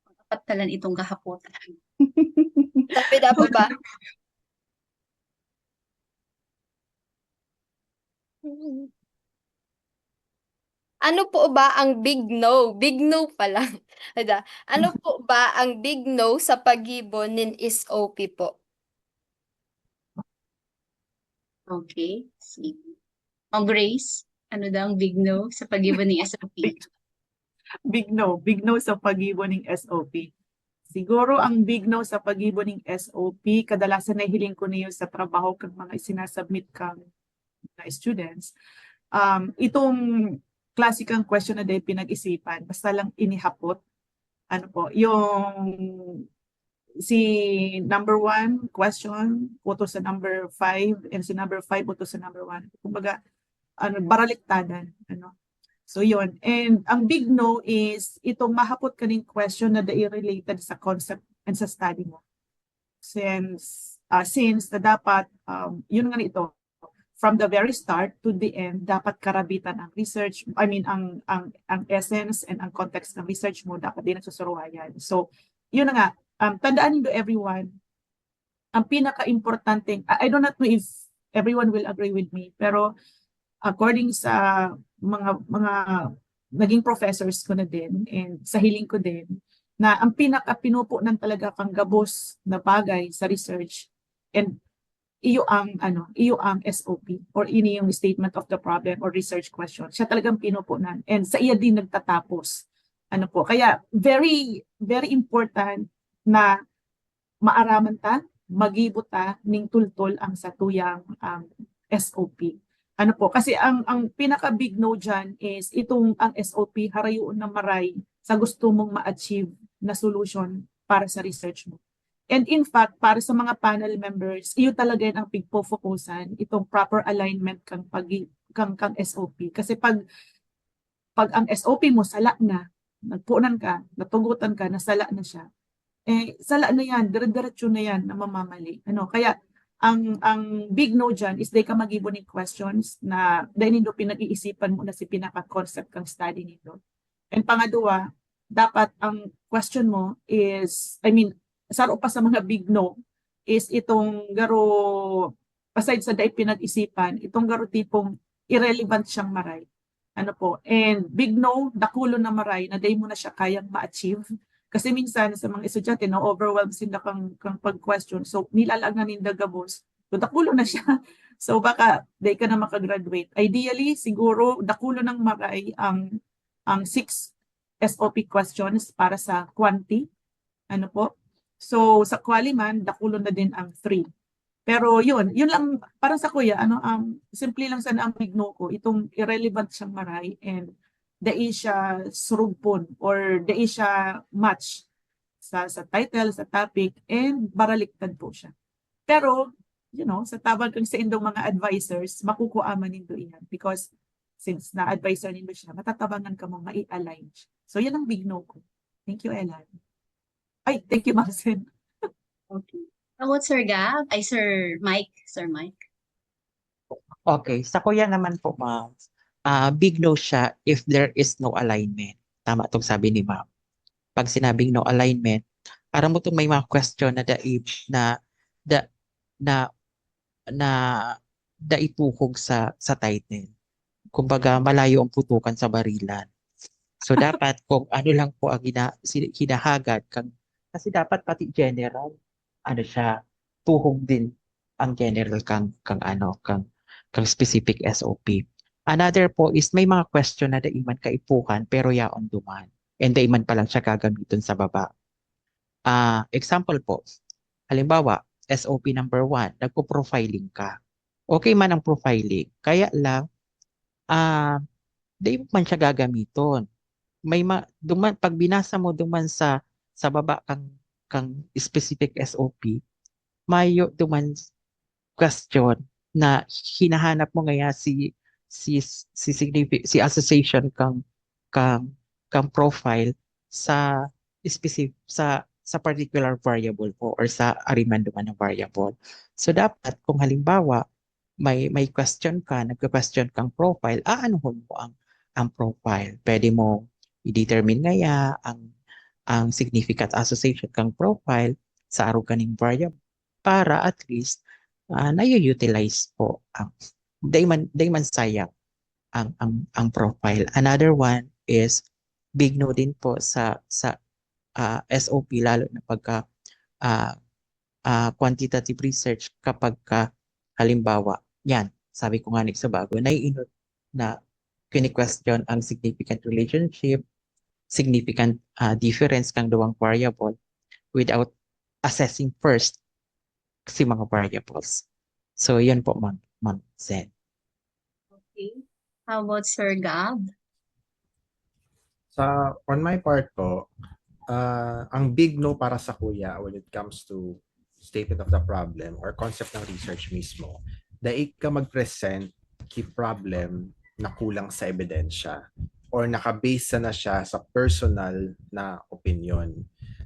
Speaker 2: Pagkatalan itong kahapotan.
Speaker 6: Sabi daw po ba? Ano po ba ang big no? Big no pa lang. Ano po ba ang big no sa pag-ibon nin SOP po?
Speaker 2: Okay. Sige. Grace, ano daw ang big no sa pag-ibon ni SOP?
Speaker 5: Big no. Big no sa pag-ibon ng SOP. Siguro ang big no sa pag-ibon ng SOP, kadalasan nahiling ko niyo sa trabaho kang mga sinasubmit kang mga students. Itong klasikang question na din pinag-isipan, basta lang inihapot. Ano po, yung si number 1 question, utos sa number 5, and si number 5 utos sa number 1. Kumbaga, baraliktadan. So yun. And ang big no is itong mahapot kaning question na related sa concept and sa study mo. Since na dapat, yun nga ito, from the very start to the end, dapat karabitan ang research, ang essence and ang context ng research mo, dapat din nagsusuruhayan. So, yun na nga, tandaan niyo everyone, ang pinaka-importante, I don't know if everyone will agree with me, pero according sa mga naging professors ko na din, and sa hiling ko din, na ang pinaka-pinupunan talaga kang gabos na bagay sa research, and iyo ang SOP or ini yung statement of the problem or research question. Siya talagang pinupunan and sa iya din nagtatapos. Kaya very very important na maaraman ta, magibot ta ning tultol ang satuyang SOP. Kasi ang pinaka big no dyan is itong ang SOP harayon na maray sa gusto mong ma-achieve na solution para sa research mo. And in fact, para sa mga panel members, iyo talaga ang pigpo-focusan, itong proper alignment kang SOP. Kasi pag ang SOP mo sala na, nagpunan ka, natugutan ka, nasala na siya, sala na yan, dire-diretso na yan na mamamali. Kaya ang big no dyan is day ka mag-ibon ng questions na dahil nindo pinag-iisipan mo na si pinaka-concept kang study nito. And pangadua, dapat ang question mo is, saro pa sa mga big no, is itong garo, aside sa day pinag-isipan, itong garo tipong irrelevant siyang maray. And big no, dakulo na maray, na day mo na siya kayang ma-achieve. Kasi minsan sa mga estudyante, overwhelmed sila kang pag-question. So, nilalag na ninda gabos. So, dakulo na siya. So, baka day ka na makagraduate. Ideally, siguro, dakulo ng maray ang 6 SOP questions para sa quanti. So, sa quali man, dakulo na din ang 3. Pero yun lang, parang sa kuya, simple lang sana ang big no ko, itong irrelevant siyang maray and dai siya surugpon or dai siya match sa title, sa topic, and baraliktad po siya. Pero, sa tabang kang sa indong mga advisors, makukuaman nindo iyan because since na-advisor nindo siya, matatabangan ka mong mai-align siya. So, yan ang big no ko. Thank you, Ellen. Ay, thank you, Marcin.
Speaker 2: Okay. About Sir Gab? Ay, Sir Mike. Sir Mike.
Speaker 3: Okay, sa kuya naman po, ma'am, big no siya if there is no alignment. Tama itong sabi ni ma'am. pag sinabing no alignment, aram mo may mga question na daib da, na na daituhog sa title. Kumbaga, malayo ang putukan sa barilan. So dapat kung ano lang po ang hinahagad kasi dapat pati general ano siya tuhog din ang general kang specific SOP. Another po is may mga question na daiman kaipuhan pero yaon duman and daiman pa lang siya gagamiton sa baba. Example po, halimbawa SOP number 1, nagpo-profiling ka. Okay man ang profiling, kaya lang di man siya gagamiton. Pag binasa mo duman sa baba kang specific SOP, mayo duman question na hinahanap mo ngaya si association kang kang profile sa specific sa particular variable po or sa ariman duman ng variable. So dapat kung halimbawa may question ka, nagka-question kang profile, aanuhon mo ang profile. Pwede mo i-determine ngaya ang significant association kang profile sa araw kaning variable para at least na-utilize po ang dayman sayang ang profile. Another one is big no din po sa SOP lalo na pagka quantitative research kapag halimbawa yan sabi ko nga sa bago na kini-question ang significant relationship, significant difference kang duwang variable without assessing first si mga variables. So, yan po, Ma'am Zen.
Speaker 2: Okay. How about Sir Gab?
Speaker 4: On my part po, ang big no para sa kuya when it comes to statement of the problem or concept ng research mismo, daig ka mag-present key problem na kulang sa ebidensya or nakabase na siya sa personal na opinion.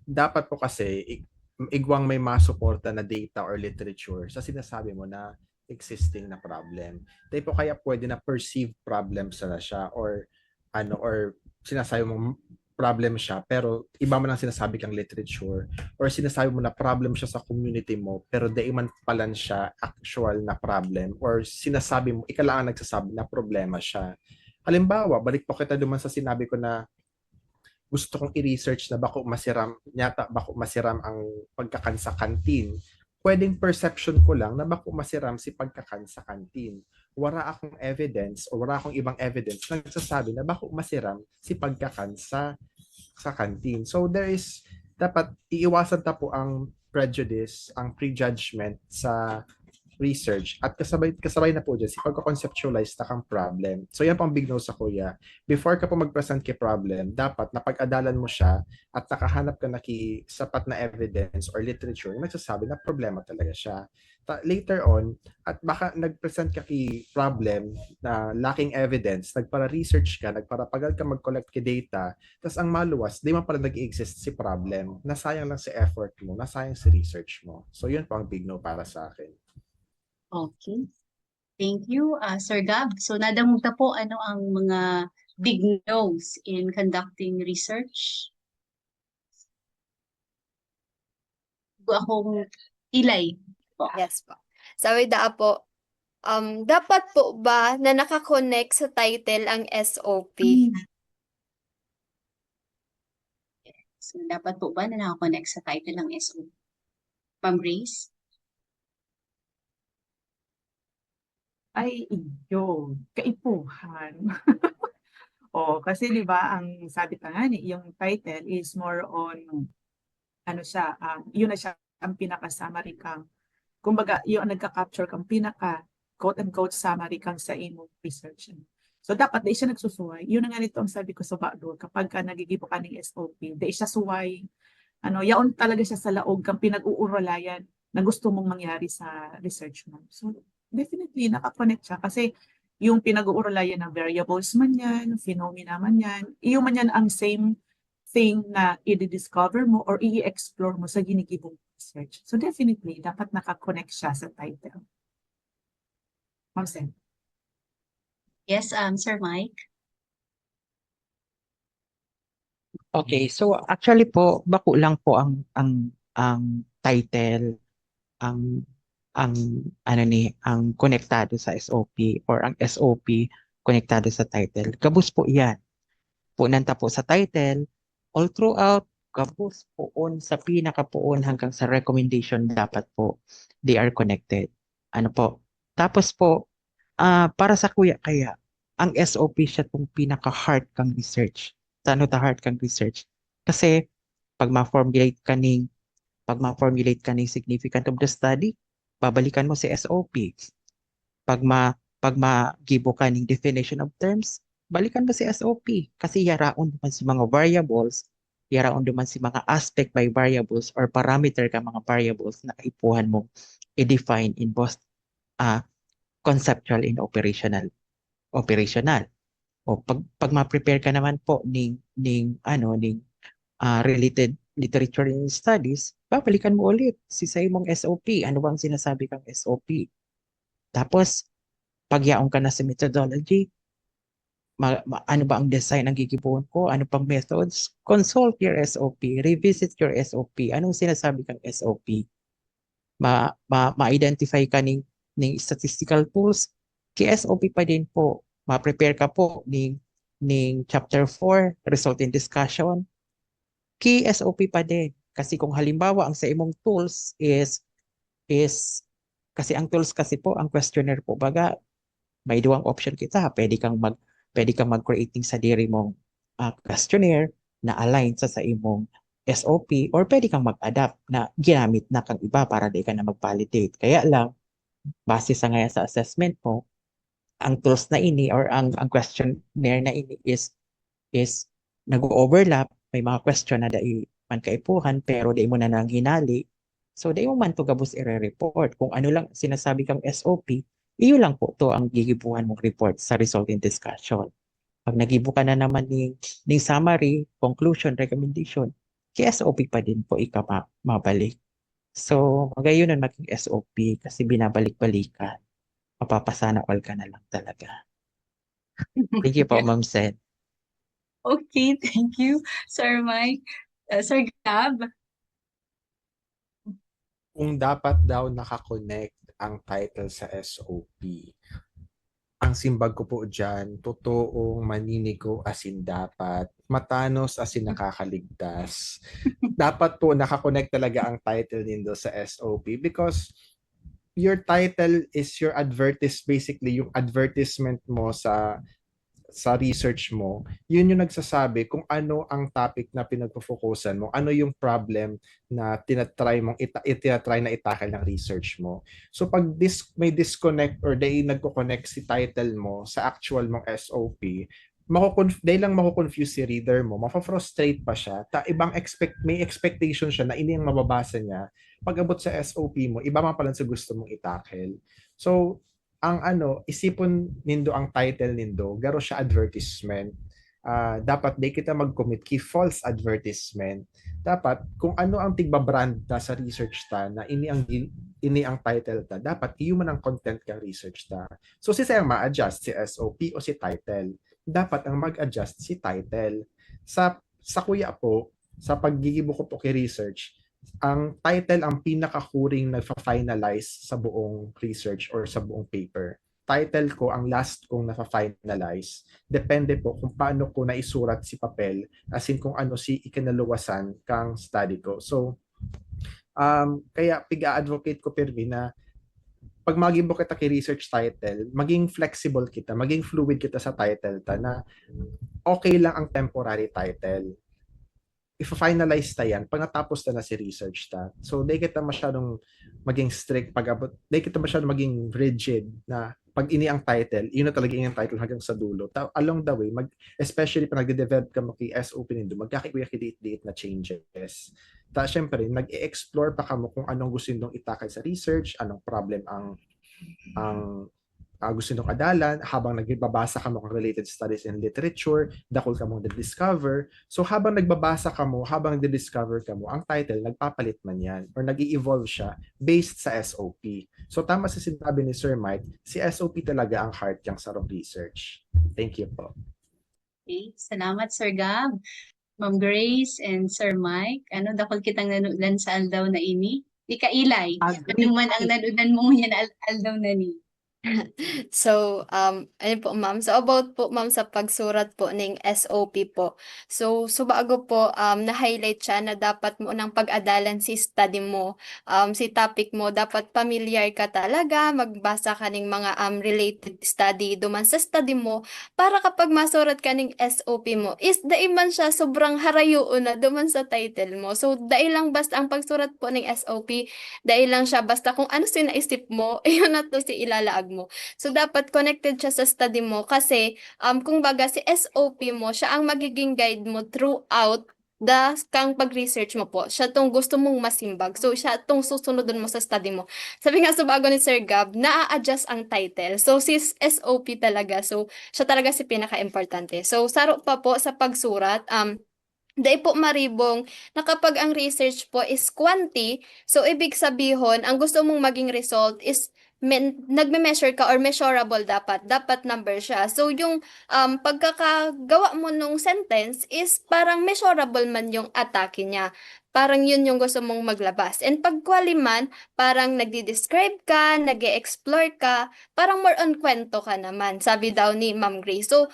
Speaker 4: Dapat po kasi igwang may masuporta na data or literature sa sinasabi mo na existing na problem. Dahil po kaya pwede na perceived problems na siya or sinasabi mo problem siya pero iba man ang sinasabi kang literature or sinasabi mo na problem siya sa community mo pero di man palan siya actual na problem or sinasabi mo ika lang ang nagsasabi na problema siya. Halimbawa, balik po kita duman sa sinabi ko na gusto kong i-research na bako masiram ang pagkakan sa kantin. Pwedeng perception ko lang na bako masiram si pagkakan sa kantin. Wala akong evidence o wala akong ibang evidence na nagsasabi na bako masiram si pagkakan sa kantin. So dapat iiwasan ta po ang prejudice, ang prejudgment sa research at kasabay na po dyan si pagka-conceptualize na kang problem. So yan pang big no sa kuya. Before ka po mag-present kay problem, dapat napag-adalan mo siya at nakahanap ka na sapat na evidence or literature na nagsasabi na problema talaga siya. Later on, at baka nag-present ka kay problem na lacking evidence, nagpara-research ka, nagparapagal ka mag-collect kay data, tapos ang maluwas, di man pala nag-exist si problem, nasayang lang si effort mo, nasayang si research mo. So yun po ang big no para sa akin.
Speaker 2: Okay. Thank you, Sir Gab. So nadamugta po ano ang mga big no's in conducting research? Akong ilay po.
Speaker 6: Yes po. Sabi po, dapat po ba na nakakonect sa title ang SOP?
Speaker 2: So dapat po ba na nakakonect sa title ng SOP? Ma'am Grace?
Speaker 5: Ay, yun, kaipuhan. Kasi di ba ang sabi pa nga yung title is more on yun na siya ang pinaka-summary kang, kumbaga, yung nagka-capture kang pinaka quote-unquote summary kang sa imong research. So dapat di siya nagsusuway. Yun na nga nito ang sabi ko sa backdoor, kapag ka nagigibo ka ng SOP, di siya suway, yaon talaga siya sa laog kang pinag-uuralayan na gusto mong mangyari sa research mo. So definitely nakakonect siya kasi yung pinag-uuralayan ng variables man yan, phenomena man yan, iyo man yan ang same thing na i-discover mo or i-explore mo sa ginigibong research. So definitely, dapat nakakonect siya sa title. Ma'am Sen.
Speaker 2: Yes, Sir Mike?
Speaker 3: Okay, so actually po, bako lang po ang title, ang ang ano ni, ang konektado sa SOP or ang SOP konektado sa title. Gabos po 'yan. Punanta po sa title, all throughout, gabos poon sa pinakapoon hanggang sa recommendation dapat po they are connected. Ano po? Tapos po, para sa kuya kaya, ang SOP siya tong pinaka-heart kang research. Tano ta heart kang research? Kasi pag ma-formulate ka ning significant of the study, babalikan mo si SOP. Pag ma-gibo ka ning definition of terms, balikan mo si SOP. Kasi yaraon naman si mga variables, yaraon naman si mga aspect by variables or parameter ka mga variables na kaipuhan mo i-define in both conceptual and operational. O pag ma-prepare ka naman po ning related literature and studies, babalikan mo ulit sa imong SOP. Ano bang sinasabi kang SOP? Tapos, pagyaon ka na sa methodology, ano ba ang design ang gigibuon ko? Ano pang methods? Consult your SOP, revisit your SOP. Anong sinasabi kang SOP? Ma-identify ka ning statistical tools, SOP pa din po. Ma-prepare ka po ning chapter 4, result in discussion, SOP pa din. Kasi kung halimbawa ang sa imong tools is kasi ang tools kasi po, ang questionnaire po baga, may duwang option kita. Pwede kang mag-creating sa diri mong questionnaire na align sa imong SOP or pwede kang mag-adapt na ginamit na kang iba para di ka na mag-validate. Kaya lang, base sa ngayon sa assessment mo, ang tools na ini or ang questionnaire na ini is nag-overlap, may mga question na dai man kaipuhan pero di mo na nang hinali. So di mo man to gabos i-report. Kung ano lang sinasabi kang SOP, iyo lang po to ang gigibuhan mong report sa result in discussion. Pag nagibo ka na naman ning summary, conclusion, recommendation, SOP pa din po mabalik. So, magayon nun maging SOP kasi binabalik-balikan. Mapapasana all ka na lang talaga. Thank you po, Ma'am Sen.
Speaker 2: Okay, thank you, Sir Mike. Sir Gab?
Speaker 7: Kung dapat daw nakakonect ang title sa SOP. Ang simbag ko po dyan, totoong maninigo as in dapat, matanos as in nakakaligtas. Dapat po nakakonect talaga ang title nindo sa SOP because your title is your basically yung advertisement mo sa research mo, yun yung nagsasabi kung ano ang topic na pinagpo-focusan mo, ano yung problem na tinatry na itakal ng research mo. So pag may disconnect or nagko-connect si title mo sa actual mong SOP, dahil lang mako-confuse si reader mo, mapa-frustrate pa siya, may expectation siya na ini ang mababasa niya. Pag abot sa SOP mo, iba man pala sa gusto mong itakel. So, isipon nindo ang title nindo, garo siya advertisement. Dapat di kita mag-commit kay false advertisement. Dapat kung ano ang tigba-brand ta sa research ta na ini ang title ta, dapat iyo man ang content kang research ta. So si sayang ma-adjust si SOP o si title. Dapat ang mag-adjust si title. Sa kuya po, sa paggigibo ko po kay research, ang title ang pinakahuring nagfa-finalize sa buong research or sa buong paper. Title ko ang last kong nafa-finalize. Depende po kung paano ko naisurat si papel, as in kung ano si ikinaluwasan kang study ko. So, kaya piga-advocate ko Pervi na pag maging kita kay research title, maging flexible kita, maging fluid kita sa title ta na okay lang ang temporary title. If-finalize ta yan, pag natapos na si research ta. So, di kita masyadong maging strict di kita masyadong maging rigid na pag ini ang title, yun na talaga yung title hanggang sa dulo. Along the way, especially pag nagde-develop ka mo kay SOP nindo, magkakikuya kidate-date na changes. Syempre, nag-e-explore pa ka mo kung anong gusto nyo itakay sa research, anong problem ang gusto nyo adalan, habang nagbabasa ka mo ng related studies and literature, dakol ka mo na-discover. So habang nagbabasa ka mo, habang na-discover ka mo, ang title, nagpapalit man yan or nag-i-evolve siya based sa SOP. So tama sa sinabi ni Sir Mike, si SOP talaga ang heart ng sarong research. Thank you po.
Speaker 2: Okay, salamat Sir Gab. Ma'am Grace and Sir Mike, dakol kitang nanudan sa aldaw na ini. Di ka ilay.
Speaker 5: Agree.
Speaker 2: Ano man ang nanudan mo yan aldaw na ni.
Speaker 6: So, ayun po ma'am. So, about po ma'am sa pagsurat po ng SOP po. So, bago po, na-highlight siya na dapat mo nang pag-adalan si study mo, si topic mo, dapat familiar ka talaga, magbasa ka ng mga related study duman sa study mo, para kapag masurat ka ng SOP mo, is daiman siya sobrang harayoon na duman sa title mo. So, dahil lang basta ang pagsurat po ng SOP, dahil lang siya basta kung ano sinaisip mo, yun na to si ilalaag mo. So, dapat connected siya sa study mo kasi, kung baga si SOP mo, siya ang magiging guide mo throughout kang pag-research mo po. Siya tong gusto mong masimbag. So, siya tong susunodin mo sa study mo. Sabi nga sa bago ni Sir Gab, na-adjust ang title. So, si SOP talaga. So, siya talaga si pinaka-importante. So, saro pa po sa pagsurat, dahil po maribong na kapag ang research po is quantity, so ibig sabihin, ang gusto mong maging result is nagme-measure ka or measurable dapat number siya. So yung pagkakagawa mo nung sentence is parang measurable man yung atake niya. Parang yun yung gusto mong maglabas. And pag quali man, parang nagdi-describe ka, nag-e-explore ka, parang more on kwento ka naman, sabi daw ni Ma'am Grace. So,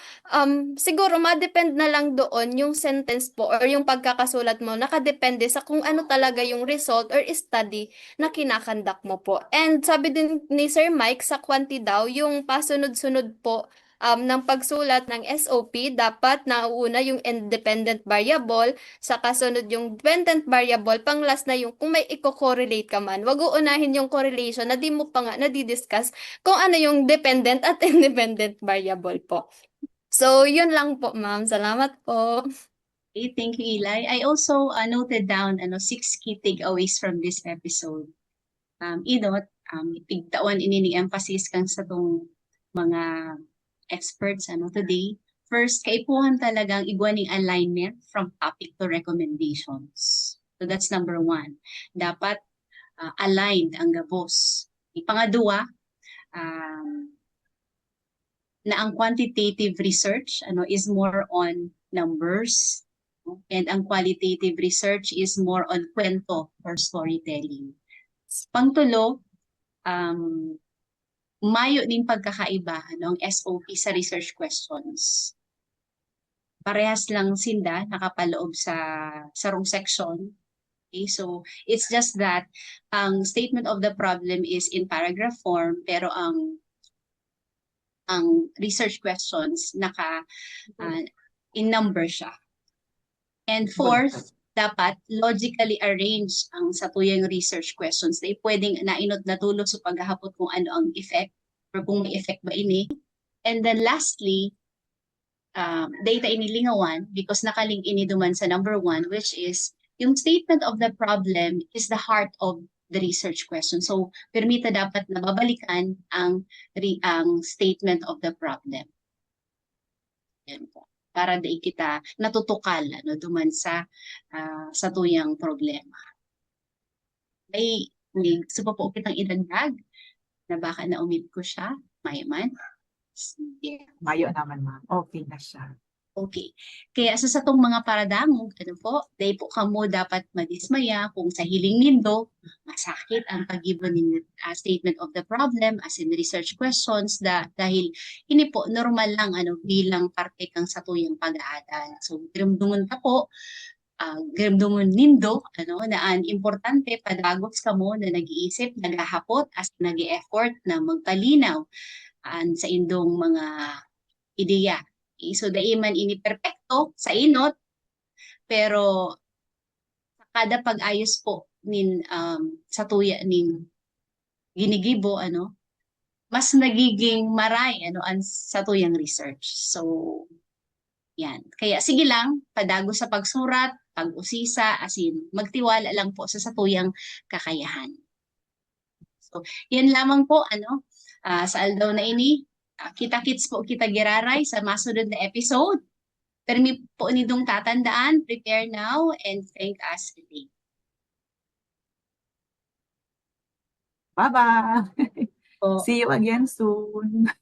Speaker 6: siguro ma-depend na lang doon yung sentence po or yung pagkakasulat mo, nakadepende sa kung ano talaga yung result or study na kinakandak mo po. And sabi din ni Sir Mike, sa quantity daw, yung pasunod-sunod po ng pagsulat ng SOP, dapat nauuna yung independent variable, sa kasunod yung dependent variable, pang last na yung kung may i-correlate ka man, wag uunahin yung correlation na di mo pa nga nadidiscuss kung ano yung dependent at independent variable po. So, yun lang po, ma'am. Salamat po.
Speaker 2: Okay, thank you, Eli. I also noted down 6 key takeaways from this episode. Idot, tigtawan ini emphasis kang sa tong mga experts today. First, kaipuhan talagang igwaning alignment from topic to recommendations. So that's number 1. Dapat aligned ang gabos. Pangadua, na ang quantitative research is more on numbers, and ang qualitative research is more on kwento or storytelling. Pangtulo, mayo din pagkakaiba ang SOP sa research questions. Parehas lang sinda nakapaloob sa sarong section. Okay, so it's just that ang statement of the problem is in paragraph form, pero ang research questions in number siya. And fourth, dapat logically arrange ang satuyang research questions na pwedeng nainot natulog sa paghahapot kung ano ang effect or kung may effect ba ini. And then lastly, data inilingawan because nakalink ini duman sa number 1, which is yung statement of the problem is the heart of the research question. So, permita dapat na babalikan ang statement of the problem. Yan po. Para di kita natutukal duman sa tuyang problema. May gusto pa po kitang idagdag na baka na-omit ko siya, mayaman.
Speaker 5: Yeah. Mayo naman, ma'am. Okay na siya.
Speaker 2: Okay. Kaya sa tong mga paradamog, dahil po kamo dapat madismaya kung sa hiling nindo, masakit ang pag-given ng statement of the problem as in research questions dahil ini po normal lang bilang parte kang sa tuyang pag-aaral. So, giramdungon ta po, giramdungon nindo na ang importante padagos kamo na nag-iisip, naghahapot as nag-e-effort na magpalinaw sa indong mga ideya. So, daiman ini perpekto sa inot, pero kada pag-ayos po sa tuya ning ginigibo, mas nagiging maray sa tuyang research. So, yan. Kaya sige lang, padago sa pagsurat, pag-usisa, as in, magtiwala lang po sa tuyang kakayahan. So, yan lamang po, sa aldaw na ini. Kita-kits po kita giraray sa masunod na episode. Permi po nidong tatandaan, prepare now and thank us today.
Speaker 5: Bye-bye.
Speaker 2: Po.
Speaker 5: See you again soon.